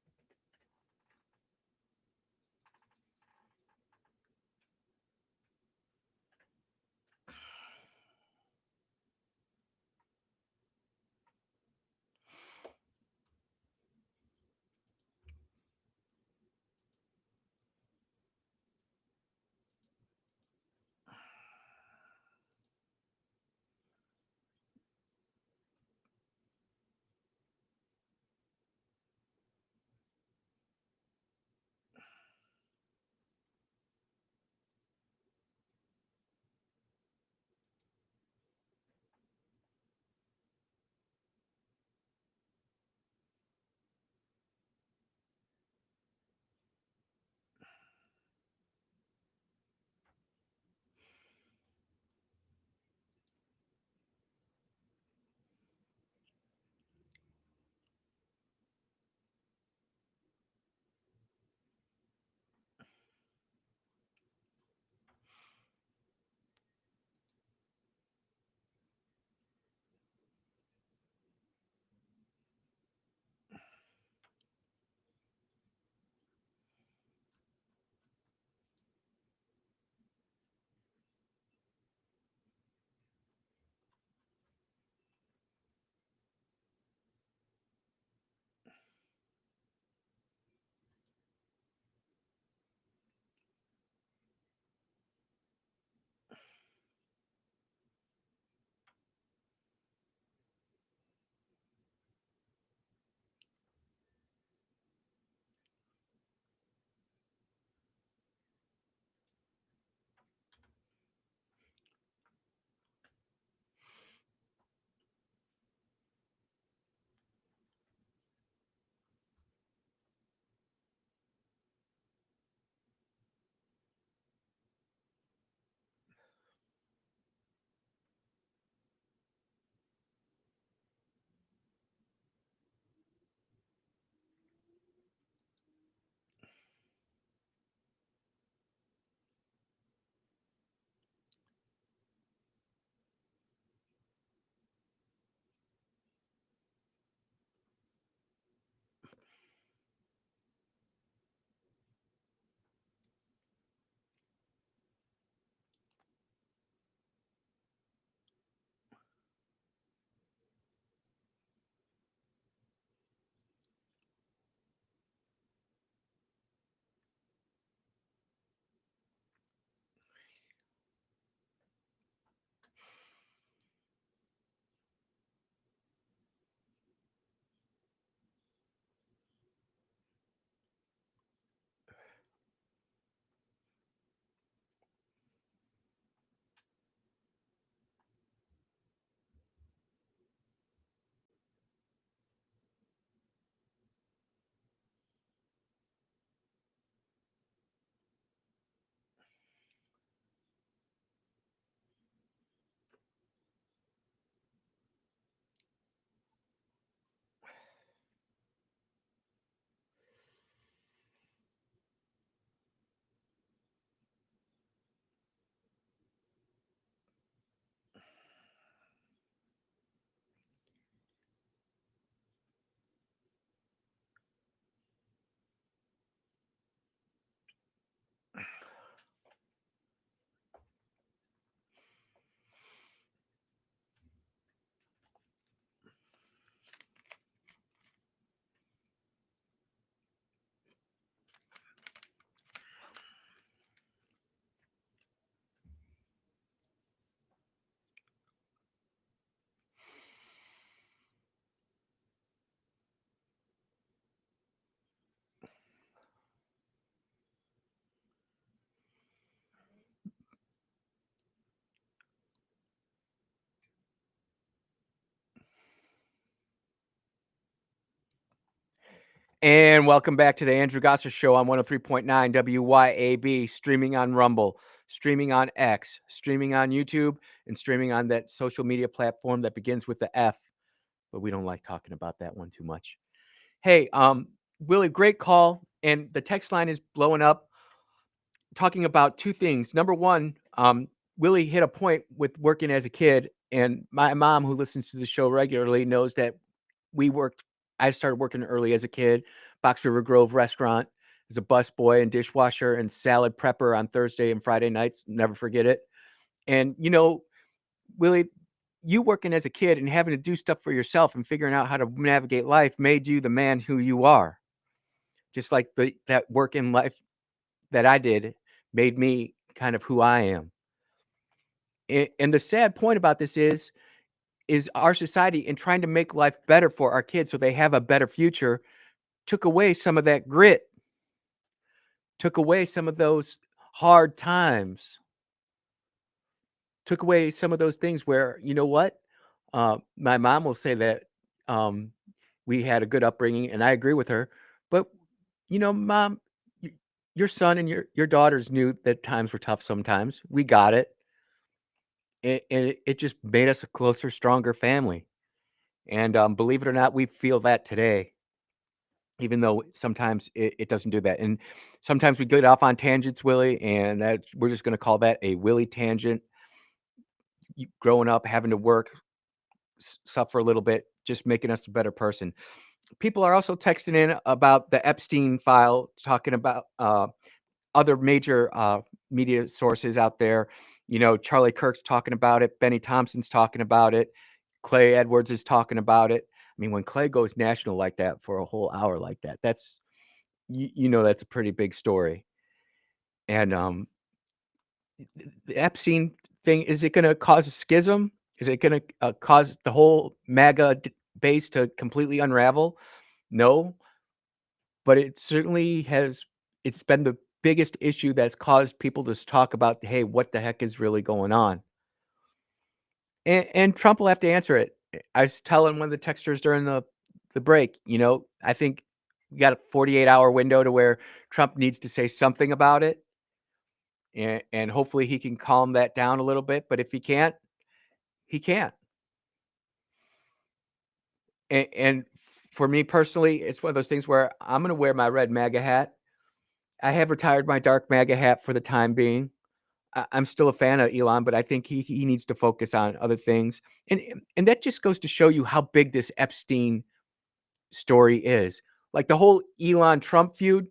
Speaker 1: And welcome back to the Andrew Gosser Show on 103.9 WYAB, streaming on Rumble, streaming on X, streaming on YouTube, and streaming on that social media platform that begins with the F. But we don't like talking about that one too much. Hey, Willie, great call. And the text line is blowing up, talking about two things. Number one, Willie hit a point with working as a kid. And my mom, who listens to the show regularly, knows that I started working early as a kid, Box River Grove restaurant as a busboy and dishwasher and salad prepper on Thursday and Friday nights. Never forget it. And, Willie, you working as a kid and having to do stuff for yourself and figuring out how to navigate life made you the man who you are. Just like that work in life that I did made me kind of who I am. And the sad point about this is our society, in trying to make life better for our kids so they have a better future, took away some of that grit, took away some of those hard times, took away some of those things where, you know what? My mom will say that we had a good upbringing, and I agree with her. But, Mom, your son and your daughters knew that times were tough sometimes. We got it. And it just made us a closer, stronger family. And believe it or not, we feel that today, even though sometimes it doesn't do that. And sometimes we get off on tangents, Willie, and we're just going to call that a Willie tangent. Growing up, having to work, suffer a little bit, just making us a better person. People are also texting in about the Epstein file, talking about other major media sources out there. Charlie Kirk's talking about it. Benny Thompson's talking about it. Clay Edwards is talking about it. I mean, when Clay goes national like that for a whole hour like that, that's that's a pretty big story. And the Epstein thing, is it going to cause a schism? Is it going to cause the whole MAGA base to completely unravel? No, but it certainly has. It's been the biggest issue that's caused people to talk about, hey, what the heck is really going on? And Trump will have to answer it. I was telling one of the texters during the break, I think we got a 48-hour window to where Trump needs to say something about it. And hopefully he can calm that down a little bit. But if he can't, he can't. And for me personally, it's one of those things where I'm going to wear my red MAGA hat. I have retired my dark MAGA hat for the time being. I'm still a fan of Elon, but I think he needs to focus on other things. And that just goes to show you how big this Epstein story is. Like the whole Elon Trump feud,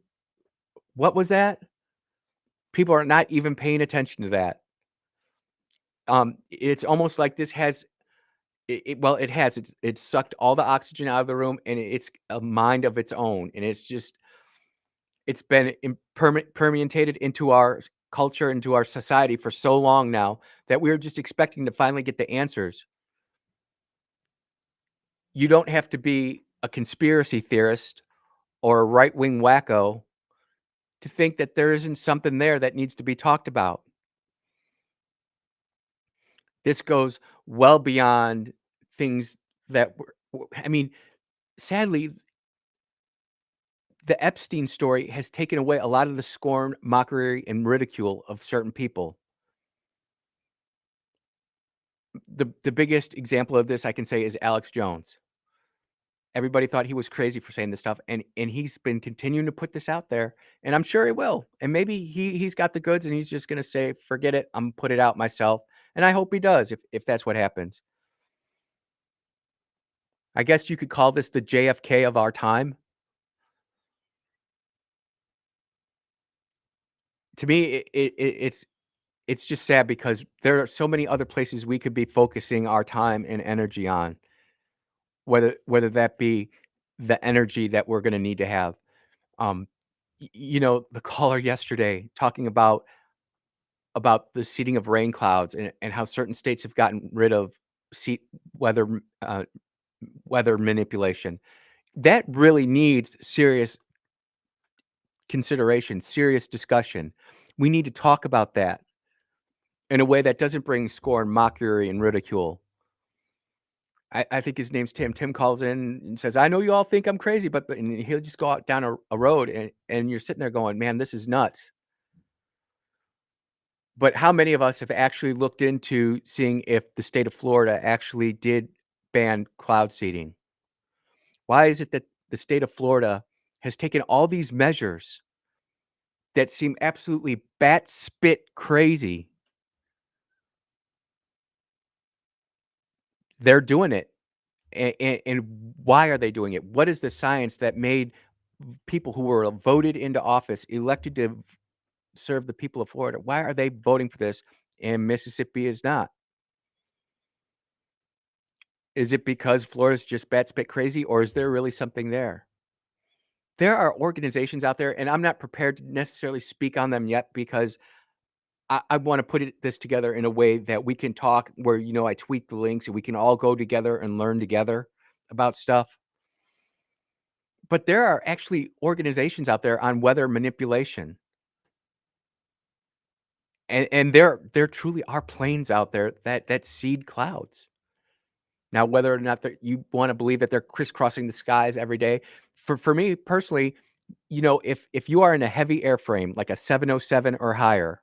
Speaker 1: what was that? People are not even paying attention to that. It's almost like this has it has. It sucked all the oxygen out of the room, and it's a mind of its own. And it's been permeated into our culture, into our society for so long now that we're just expecting to finally get the answers. You don't have to be a conspiracy theorist or a right-wing wacko to think that there isn't something there that needs to be talked about. This goes well beyond things that I mean, sadly, the Epstein story has taken away a lot of the scorn, mockery, and ridicule of certain people. The biggest example of this I can say is Alex Jones. Everybody thought he was crazy for saying this stuff, and he's been continuing to put this out there, and I'm sure he will. And maybe he's got the goods, and he's just gonna say, "Forget it, I'm put it out myself." And I hope he does if that's what happens. I guess you could call this the JFK of our time. To me, it's just sad because there are so many other places we could be focusing our time and energy on, whether that be the energy that we're gonna need to have. Um, the caller yesterday talking about the seeding of rain clouds and how certain states have gotten rid of seat weather weather manipulation. That really needs serious consideration, serious discussion. We need to talk about that in a way that doesn't bring scorn, mockery, and ridicule. I think his name's Tim. Tim calls in and says, "I know you all think I'm crazy, but," and he'll just go out down a road, and you're sitting there going, "Man, this is nuts." But how many of us have actually looked into seeing if the state of Florida actually did ban cloud seeding? Why is it that the state of Florida has taken all these measures that seem absolutely bat spit crazy? They're doing it. And why are they doing it? What is the science that made people who were voted into office, elected to serve the people of Florida? Why are they voting for this and Mississippi is not? Is it because Florida's just bat spit crazy, or is there really something there? There are organizations out there, and I'm not prepared to necessarily speak on them yet because I want to put this together in a way that we can talk where, I tweet the links and we can all go together and learn together about stuff. But there are actually organizations out there on weather manipulation. And there truly are planes out there that seed clouds. Now, whether or not you wanna believe that they're crisscrossing the skies every day, for me personally, if you are in a heavy airframe, like a 707 or higher,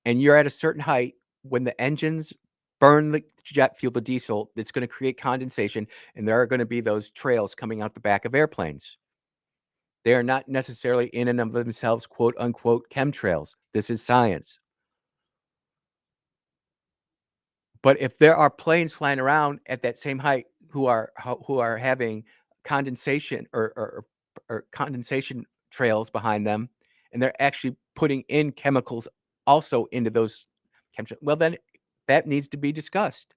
Speaker 1: and you're at a certain height, when the engines burn the jet fuel, the diesel, it's gonna create condensation, and there are gonna be those trails coming out the back of airplanes. They are not necessarily in and of themselves, quote, unquote, "chemtrails." This is science. But if there are planes flying around at that same height who are having condensation or condensation trails behind them, and they're actually putting in chemicals also into those chemtrails, well, then that needs to be discussed.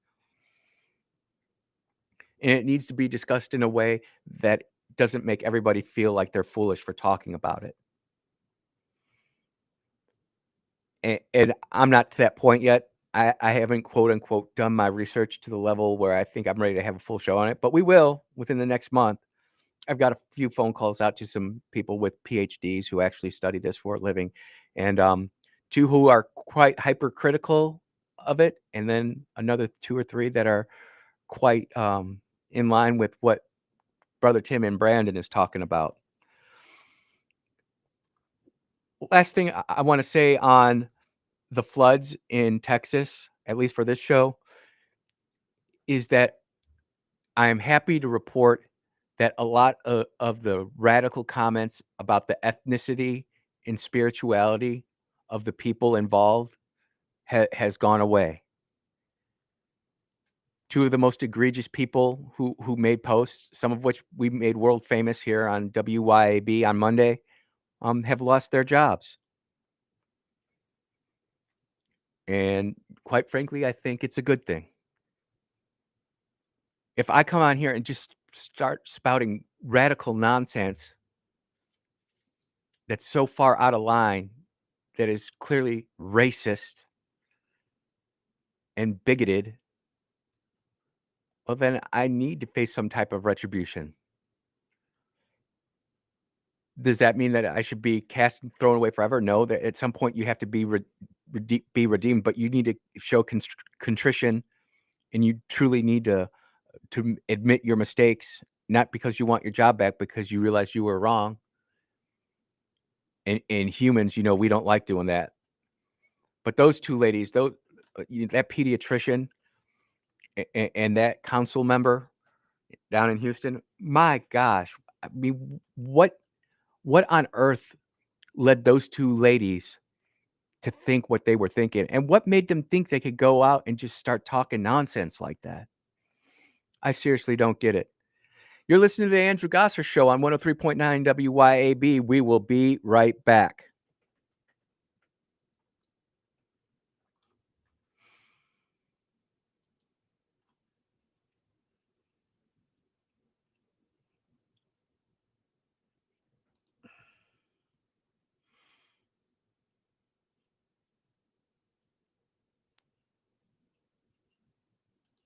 Speaker 1: And it needs to be discussed in a way that doesn't make everybody feel like they're foolish for talking about it. And I'm not to that point yet. I haven't, quote, unquote, "done my research to the level where I think I'm ready to have a full show on it," but we will within the next month. I've got a few phone calls out to some people with PhDs who actually study this for a living, and, 2 who are quite hypercritical of it, and then another 2 or 3 that are quite, in line with what Brother Tim and Brandon is talking about. Last thing I wanna say on the floods in Texas, at least for this show, is that I am happy to report that a lot of the radical comments about the ethnicity and spirituality of the people involved has gone away. 2 of the most egregious people who made posts, some of which we made world famous here on WYAB on Monday, have lost their jobs. And quite frankly, I think it's a good thing. If I come on here and just start spouting radical nonsense that's so far out of line, that is clearly racist and bigoted, well, then I need to face some type of retribution. Does that mean that I should be cast and thrown away forever? No, that at some point you have to be redeemed, but you need to show contrition, and you truly need to admit your mistakes, not because you want your job back, because you realize you were wrong. And humans, we don't like doing that. But those 2 ladies, that pediatrician and that council member down in Houston, my gosh, I mean, what on earth led those 2 ladies to think what they were thinking? And what made them think they could go out and just start talking nonsense like that? I seriously don't get it. You're listening to the Andrew Gosser Show on 103.9 WYAB. We will be right back.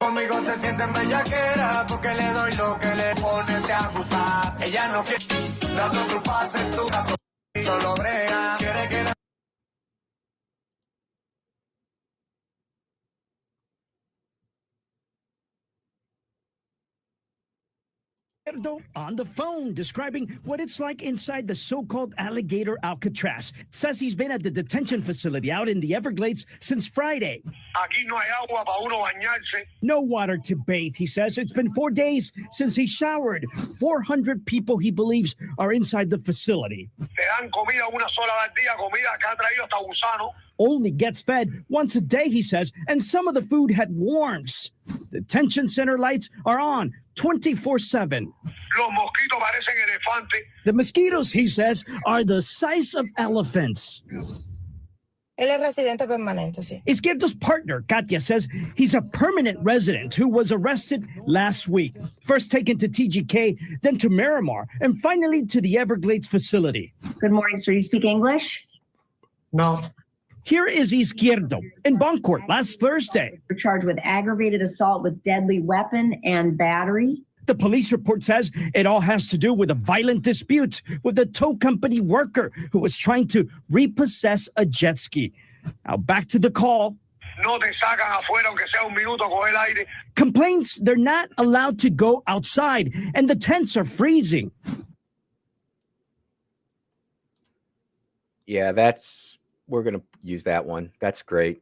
Speaker 7: Conmigo se siente en bellaquera porque le doy lo que le pone se ajusta. Ella no quiere dando su pase en tu gato, solo brega. Quiere que la
Speaker 8: On the phone describing what it's like inside the so-called alligator Alcatraz. Says he's been at the detention facility out in the Everglades since Friday.
Speaker 7: Aquí no hay agua para uno bañarse.
Speaker 8: No water to bathe, he says. It's been 4 days since he showered. 400 people he believes are inside the facility.
Speaker 7: Te dan comida una sola vez al día, comida que ha traído hasta gusano.
Speaker 8: Only gets fed once a day, he says, and some of the food had worms. The detention center lights are on 24/7.
Speaker 7: Los mosquitos parecen elefantes.
Speaker 8: The mosquitoes, he says, are the size of elephants.
Speaker 9: Él es residente permanente, sí.
Speaker 8: Izquierdo's partner, Katia, says he's a permanent resident who was arrested last week. First taken to TGK, then to Miramar, and finally to the Everglades facility.
Speaker 10: Good morning, sir. You speak English?
Speaker 9: No.
Speaker 8: Here is Izquierdo in bond court last Thursday.
Speaker 10: You're charged with aggravated assault with deadly weapon and battery.
Speaker 8: The police report says it all has to do with a violent dispute with a tow company worker who was trying to repossess a jet ski. Now back to the call.
Speaker 7: No te sacan afuera aunque sea un minuto a coger aire.
Speaker 8: Complaints they're not allowed to go outside and the tents are freezing.
Speaker 1: Yeah, we're going to use that one. That's great.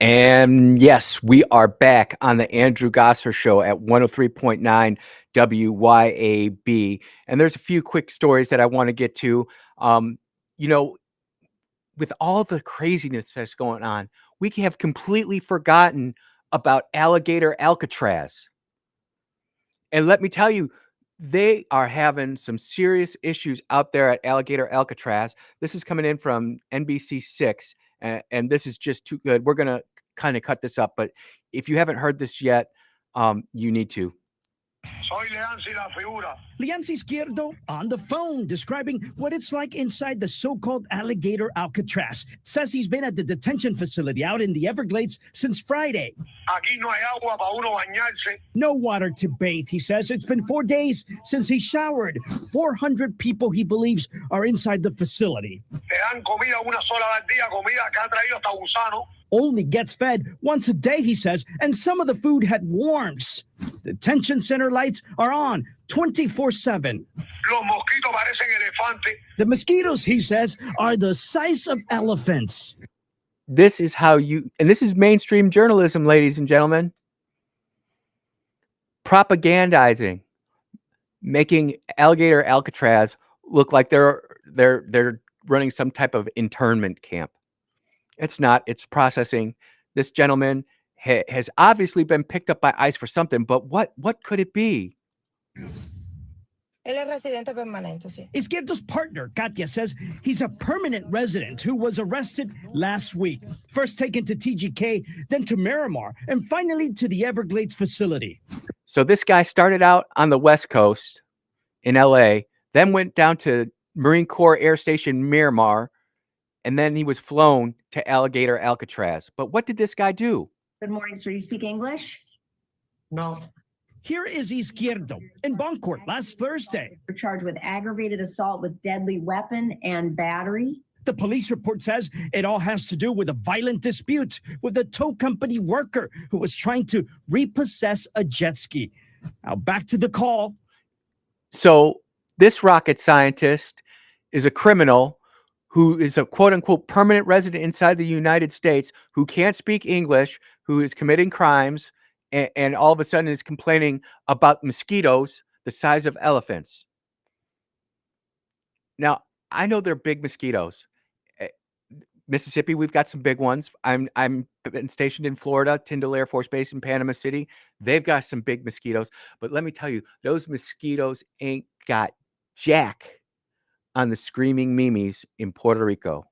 Speaker 1: And yes, we are back on the Andrew Gosser Show at 103.9 WYAB. And there's a few quick stories that I want to get to. With all the craziness that's going on, we have completely forgotten about Alligator Alcatraz. And let me tell you, they are having some serious issues out there at Alligator Alcatraz. This is coming in from NBC6. And this is just too good. We're going to kind of cut this up, but if you haven't heard this yet, you need to.
Speaker 7: Soy Leansi la figura.
Speaker 8: Leansi Izquierdo on the phone describing what it's like inside the so-called alligator Alcatraz. Says he's been at the detention facility out in the Everglades since Friday.
Speaker 7: Aquí no hay agua para uno bañarse.
Speaker 8: No water to bathe, he says. It's been 4 days since he showered. 400 people he believes are inside the facility.
Speaker 7: Te dan comida una sola vez al día, comida que ha traído hasta gusano.
Speaker 8: Only gets fed once a day, he says, and some of the food had worms. The detention center lights are on 24/7.
Speaker 7: Los mosquitos parecen elefantes.
Speaker 8: The mosquitoes, he says, are the size of elephants.
Speaker 1: This is how you, and this is mainstream journalism, ladies and gentlemen, propagandizing, making Alligator Alcatraz look like they're running some type of internment camp. It's not. It's processing. This gentleman has obviously been picked up by ICE for something, but what could it be?
Speaker 9: Él es residente permanente, sí.
Speaker 8: Izquierdo's partner, Katia, says he's a permanent resident who was arrested last week. First taken to TGK, then to Miramar, and finally to the Everglades facility.
Speaker 1: So this guy started out on the West Coast in LA, then went down to Marine Corps Air Station Miramar, and then he was flown to Alligator Alcatraz. But what did this guy do?
Speaker 10: Good morning, sir. You speak English?
Speaker 9: No.
Speaker 8: Here is Izquierdo in bond court last Thursday.
Speaker 10: You're charged with aggravated assault with deadly weapon and battery.
Speaker 8: The police report says it all has to do with a violent dispute with a tow company worker who was trying to repossess a jet ski. Now back to the call.
Speaker 1: So this rocket scientist is a criminal who is a quote unquote permanent resident inside the United States, who can't speak English, who is committing crimes, and all of a sudden is complaining about mosquitoes the size of elephants. Now, I know they're big mosquitoes. Mississippi, we've got some big ones. I'm been stationed in Florida, Tyndall Air Force Base in Panama City. They've got some big mosquitoes. But let me tell you, those mosquitoes ain't got jack on the screaming Mimis in Puerto Rico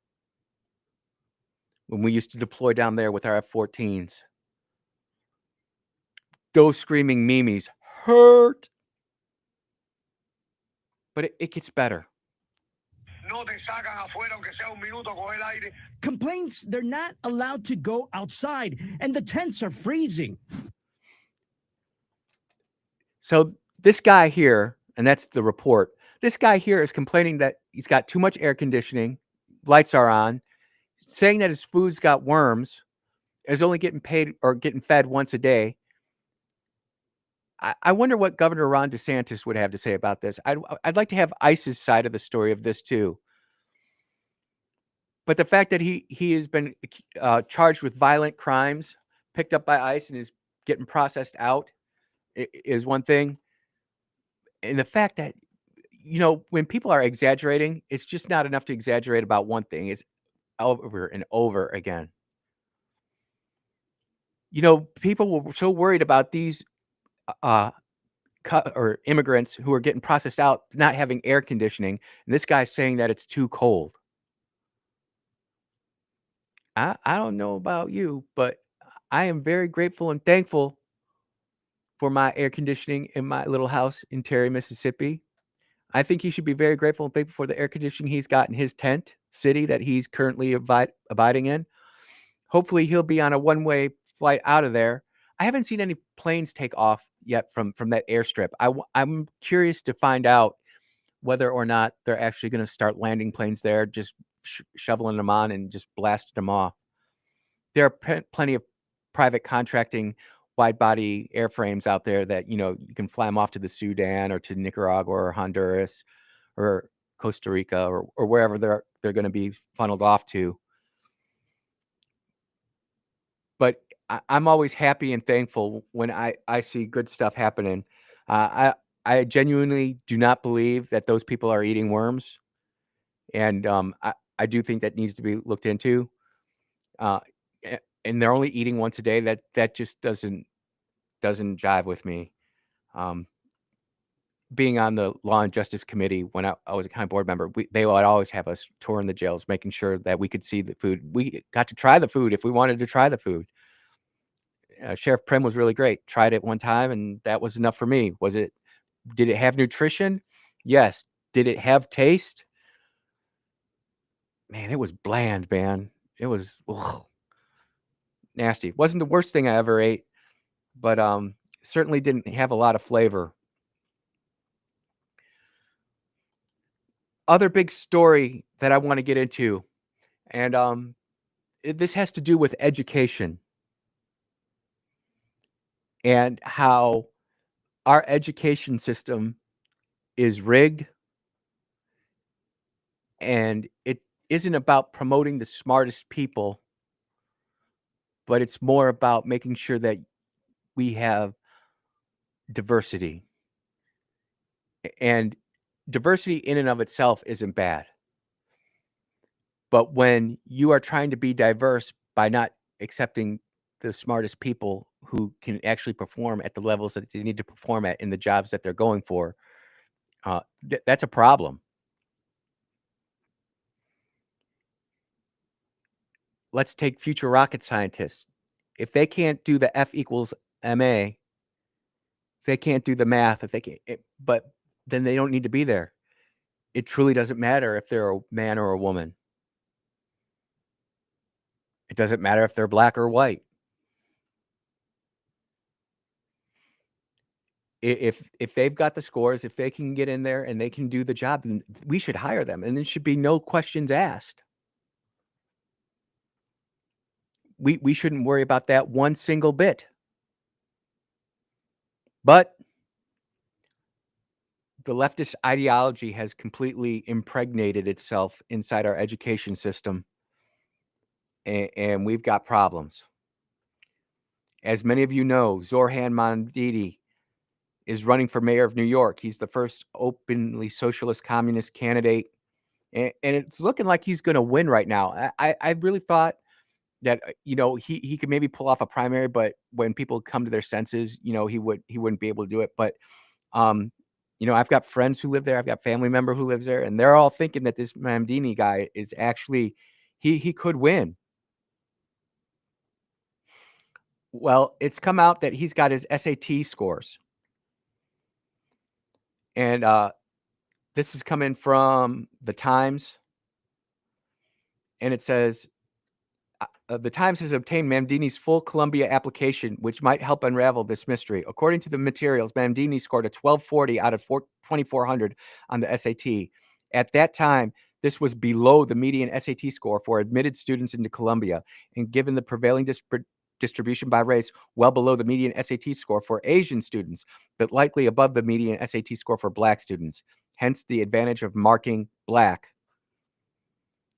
Speaker 1: when we used to deploy down there with our F-14s. Those screaming Mimis hurt. But it gets better.
Speaker 8: Complaints they're not allowed to go outside and the tents are freezing.
Speaker 1: So this guy here, and that's the report, this guy here is complaining that he's got too much air conditioning, lights are on, saying that his food's got worms, is only getting paid or getting fed once a day. I wonder what Governor Ron DeSantis would have to say about this. I'd like to have ICE's side of the story of this too. But the fact that he has been charged with violent crimes, picked up by ICE and is getting processed out is one thing. And the fact that, you know, when people are exaggerating, it's just not enough to exaggerate about one thing. It's over and over again. You know, people were so worried about these or immigrants who are getting processed out not having air conditioning, and this guy's saying that it's too cold. I don't know about you, but I am very grateful and thankful for my air conditioning in my little house in Terry, Mississippi. I think he should be very grateful and thankful for the air conditioning he's got in his tent city that he's currently abiding in. Hopefully he'll be on a one-way flight out of there. I haven't seen any planes take off yet from that airstrip. I'm curious to find out whether or not they're actually going to start landing planes there, just shoveling them on and just blasting them off. There are plenty of private contracting wide-body airframes out there that, you know, you can fly them off to the Sudan or to Nicaragua or Honduras or Costa Rica or wherever they're going to be funneled off to. But I'm always happy and thankful when I see good stuff happening. I genuinely do not believe that those people are eating worms, and I do think that needs to be looked into. And they're only eating once a day. That just doesn't jive with me. Being on the Law and Justice Committee when I was a county board member, they would always have us touring the jails, making sure that we could see the food. We got to try the food if we wanted to try the food. Sheriff Prim was really great. Tried it one time, and that was enough for me. Did it have nutrition? Yes. Did it have taste? Man, it was bland, man. It was nasty. Wasn't the worst thing I ever ate, but certainly didn't have a lot of flavor. Other big story that I want to get into, and this has to do with education and how our education system is rigged, and it isn't about promoting the smartest people but it's more about making sure that we have diversity. And diversity in and of itself isn't bad. But when you are trying to be diverse by not accepting the smartest people who can actually perform at the levels that they need to perform at in the jobs that they're going for, that's a problem. Let's take future rocket scientists. If they can't do the F equals MA, if they can't do the math, if they can't, but then they don't need to be there. It truly doesn't matter if they're a man or a woman. It doesn't matter if they're black or white. If they've got the scores, if they can get in there and they can do the job, then we should hire them, and there should be no questions asked. We shouldn't worry about that one single bit. But the leftist ideology has completely impregnated itself inside our education system, and we've got problems. As many of you know, Zoran Mandidi is running for mayor of New York. He's the first openly socialist communist candidate, and it's looking like he's going to win right now. I really thought that he could maybe pull off a primary, but when people come to their senses, he wouldn't be able to do it. But I've got friends who live there. I've got family member who lives there, and they're all thinking that this Mamdini guy is actually he could win. Well, it's come out that he's got his SAT scores. And this is coming from the Times. And it says, the Times has obtained Mamdini's full Columbia application, which might help unravel this mystery. According to the materials, Mamdini scored a 1240 out of 2400 on the SAT. At that time, this was below the median SAT score for admitted students into Columbia. And given the prevailing distribution by race, well below the median SAT score for Asian students, but likely above the median SAT score for Black students. Hence the advantage of marking Black.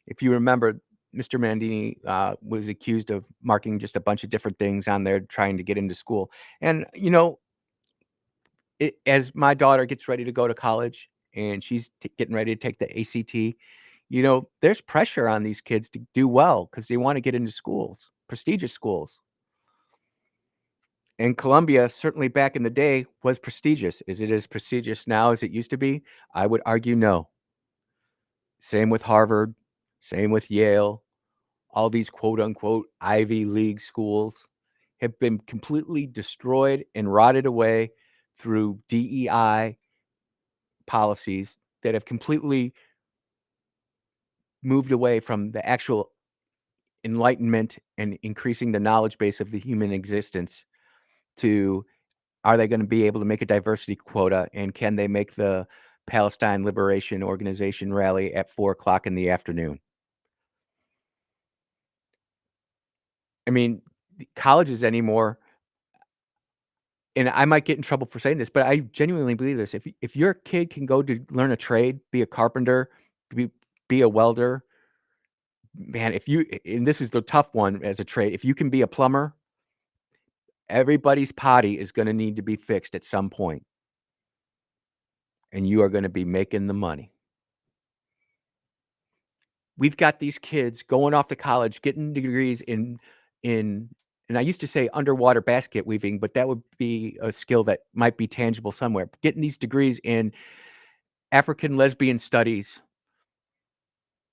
Speaker 1: If you remember, Mr. Mandini was accused of marking just a bunch of different things on there trying to get into school. And, as my daughter gets ready to go to college and she's getting ready to take the ACT, there's pressure on these kids to do well because they want to get into schools, prestigious schools. And Columbia, certainly back in the day, was prestigious. Is it as prestigious now as it used to be? I would argue no. Same with Harvard, same with Yale. All these quote-unquote Ivy League schools have been completely destroyed and rotted away through DEI policies that have completely moved away from the actual enlightenment and increasing the knowledge base of the human existence to, are they going to be able to make a diversity quota, and can they make the Palestine Liberation Organization rally at 4:00 in the afternoon? I mean, colleges anymore, and I might get in trouble for saying this, but I genuinely believe this. If your kid can go to learn a trade, be a carpenter, be a welder, man, and this is the tough one as a trade, if you can be a plumber, everybody's potty is going to need to be fixed at some point, and you are going to be making the money. We've got these kids going off to college, getting degrees in, and I used to say underwater basket weaving, but that would be a skill that might be tangible somewhere. Getting these degrees in African lesbian studies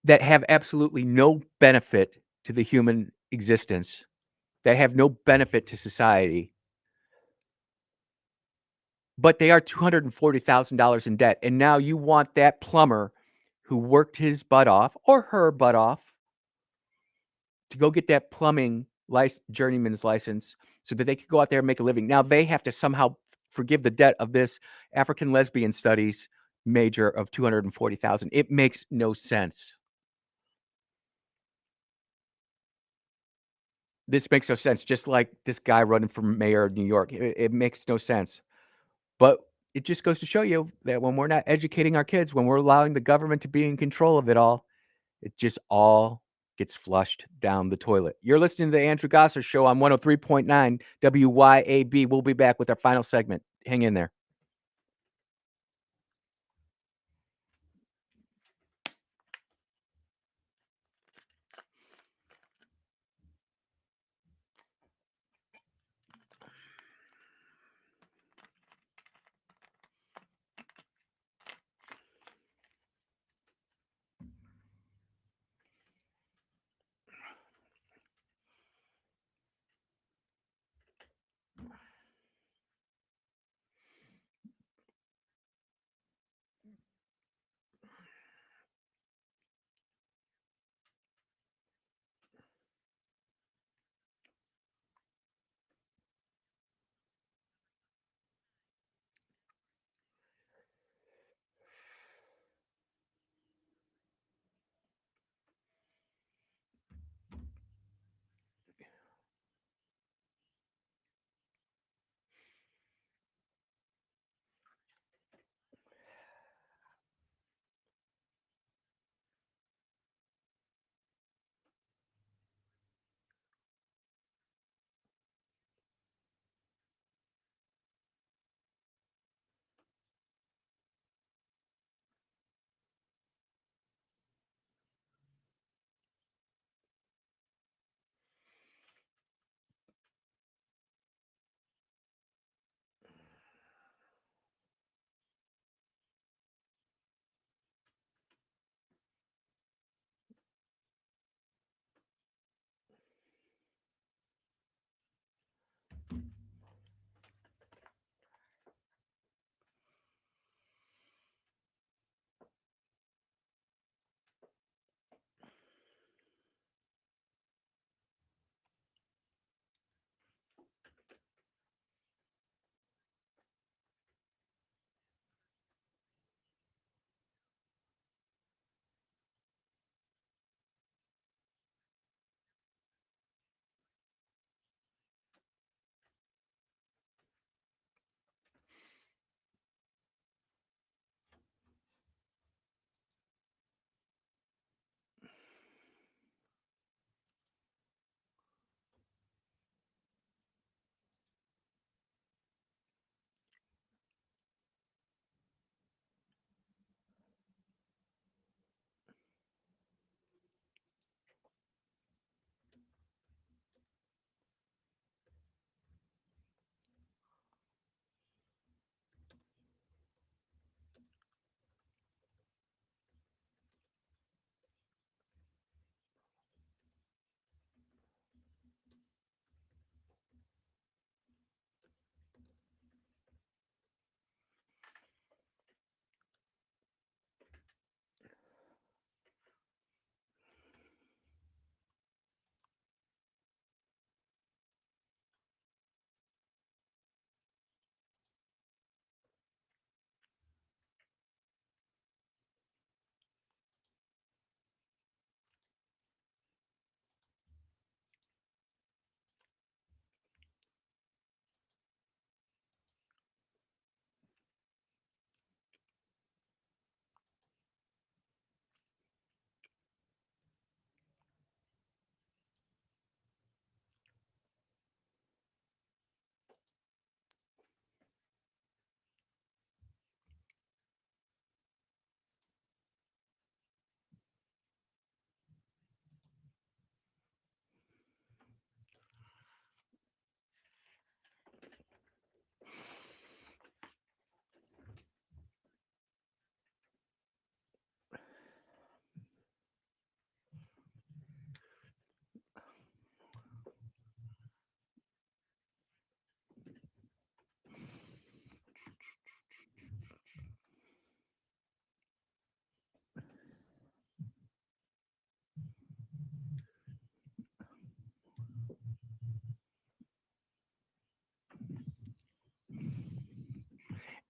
Speaker 1: that have absolutely no benefit to the human existence, that have no benefit to society, but they are $240,000 in debt. And now you want that plumber who worked his butt off or her butt off to go get that plumbing journeyman's license so that they could go out there and make a living. Now they have to somehow forgive the debt of this African lesbian studies major of $240,000. It makes no sense. This makes no sense. Just like this guy running for mayor of New York, it makes no sense. But it just goes to show you that when we're not educating our kids, when we're allowing the government to be in control of it all, it just all gets flushed down the toilet. You're listening to the Andrew Gosser Show on 103.9 WYAB. We'll be back with our final segment. Hang in there.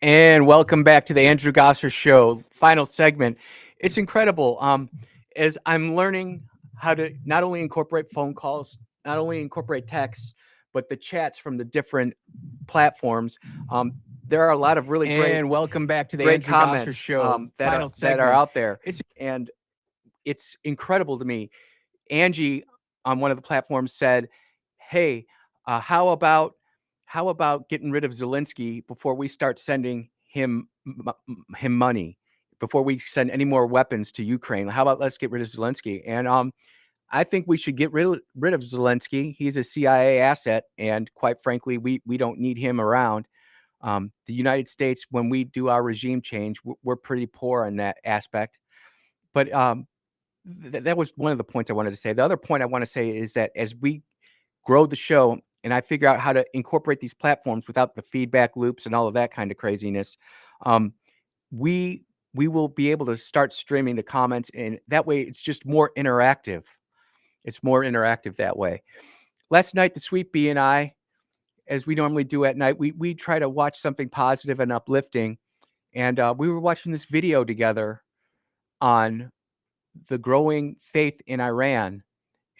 Speaker 1: And welcome back to the Andrew Gosser Show, final segment. It's incredible. As I'm learning how to not only incorporate phone calls, not only incorporate texts, but the chats from the different platforms. There are a lot of really great. And welcome back to the Andrew Gosser Show, that are out there. It's incredible to me. Angie on one of the platforms said, "Hey, how about getting rid of Zelensky before we start sending him money, before we send any more weapons to Ukraine? How about let's get rid of Zelensky?" And I think we should get rid of Zelensky. He's a CIA asset, and quite frankly, we don't need him around. The United States, when we do our regime change, we're pretty poor in that aspect. But that was one of the points I wanted to say. The other point I want to say is that as we grow the show and I figure out how to incorporate these platforms without the feedback loops and all of that kind of craziness, we will be able to start streaming the comments, and that way it's just more interactive. It's more interactive that way. Last night, the Sweet Bee and I, as we normally do at night, we try to watch something positive and uplifting, and we were watching this video together on the growing faith in Iran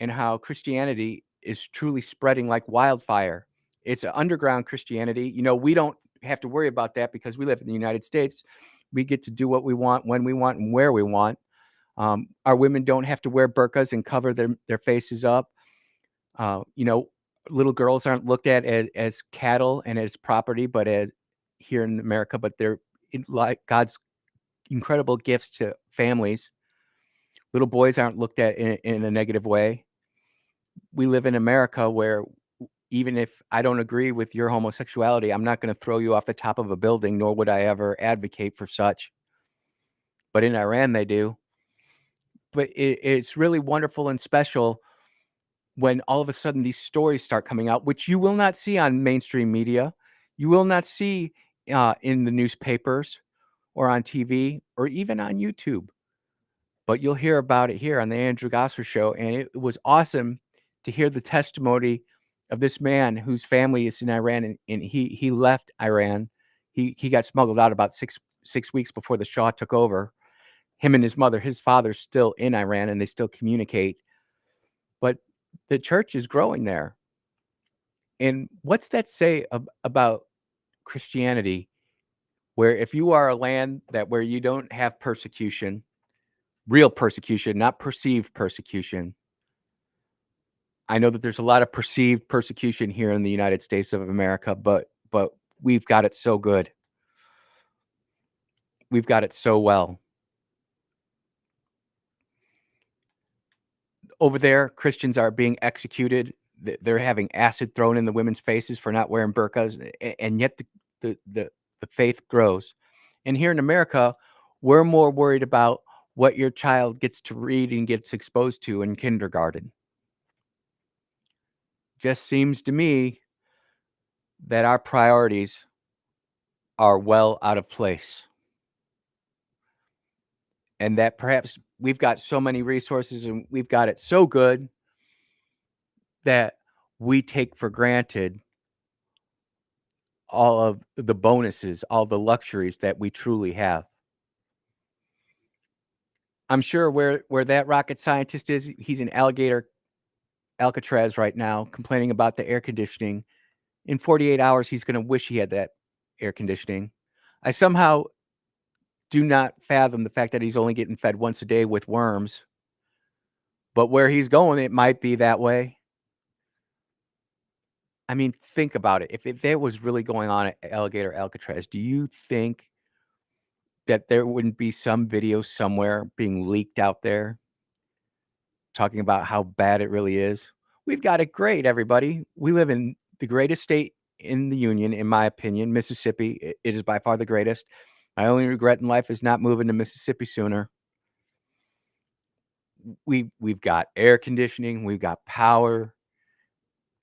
Speaker 1: and how Christianity is truly spreading like wildfire. It's an underground Christianity. You know, we don't have to worry about that because we live in the United States. We get to do what we want, when we want, and where we want. Our women don't have to wear burqas and cover their faces up. You know, little girls aren't looked at as cattle and as property, but as here in America, but they're like God's incredible gifts to families. Little boys aren't looked at in a negative way. We live in America where even if I don't agree with your homosexuality, I'm not going to throw you off the top of a building, nor would I ever advocate for such. But in Iran, they do. But it's really wonderful and special when all of a sudden these stories start coming out, which you will not see on mainstream media. You will not see in the newspapers or on TV or even on YouTube. But you'll hear about it here on the Andrew Gosser Show. And it was awesome to hear the testimony of this man whose family is in Iran, and he left Iran. He got smuggled out about six weeks before the Shah took over. Him and his mother, his father's still in Iran, and they still communicate. But the church is growing there. And what's that say about Christianity, where if you are a land where you don't have persecution, real persecution, not perceived persecution. I know that there's a lot of perceived persecution here in the United States of America, but we've got it so good. We've got it so well. Over there, Christians are being executed. They're having acid thrown in the women's faces for not wearing burqas, and yet the faith grows. And here in America, we're more worried about what your child gets to read and gets exposed to in kindergarten. Just seems to me that our priorities are well out of place. And that perhaps we've got so many resources and we've got it so good that we take for granted all of the bonuses, all the luxuries that we truly have. I'm sure where that rocket scientist is, he's in Alcatraz right now, complaining about the air conditioning. In 48 hours, he's going to wish he had that air conditioning. I somehow do not fathom the fact that he's only getting fed once a day with worms. But where he's going, it might be that way. I mean, think about it. If that was really going on at Alligator Alcatraz, do you think that there wouldn't be some video somewhere being leaked out there talking about how bad it really is? We've got it great, everybody. We live in the greatest state in the union, in my opinion, Mississippi. It is by far the greatest. My only regret in life is not moving to Mississippi sooner. We've got air conditioning. We've got power.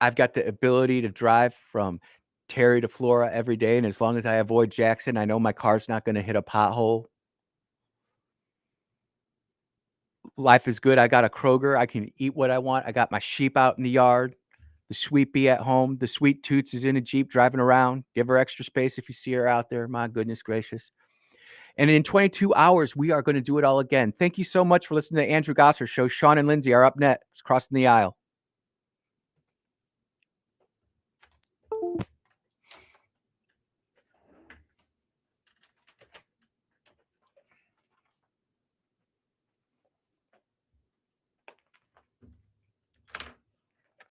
Speaker 1: I've got the ability to drive from Terry to Flora every day, and as long as I avoid Jackson, I know my car's not going to hit a pothole. Life is good. I got a Kroger. I can eat what I want. I got my sheep out in the yard. The Sweet Bee at home. The Sweet Toots is in a Jeep driving around. Give her extra space if you see her out there. My goodness gracious. And in 22 hours, we are going to do it all again. Thank you so much for listening to Andrew Gosser Show. Sean and Lindsay are up next, crossing the aisle.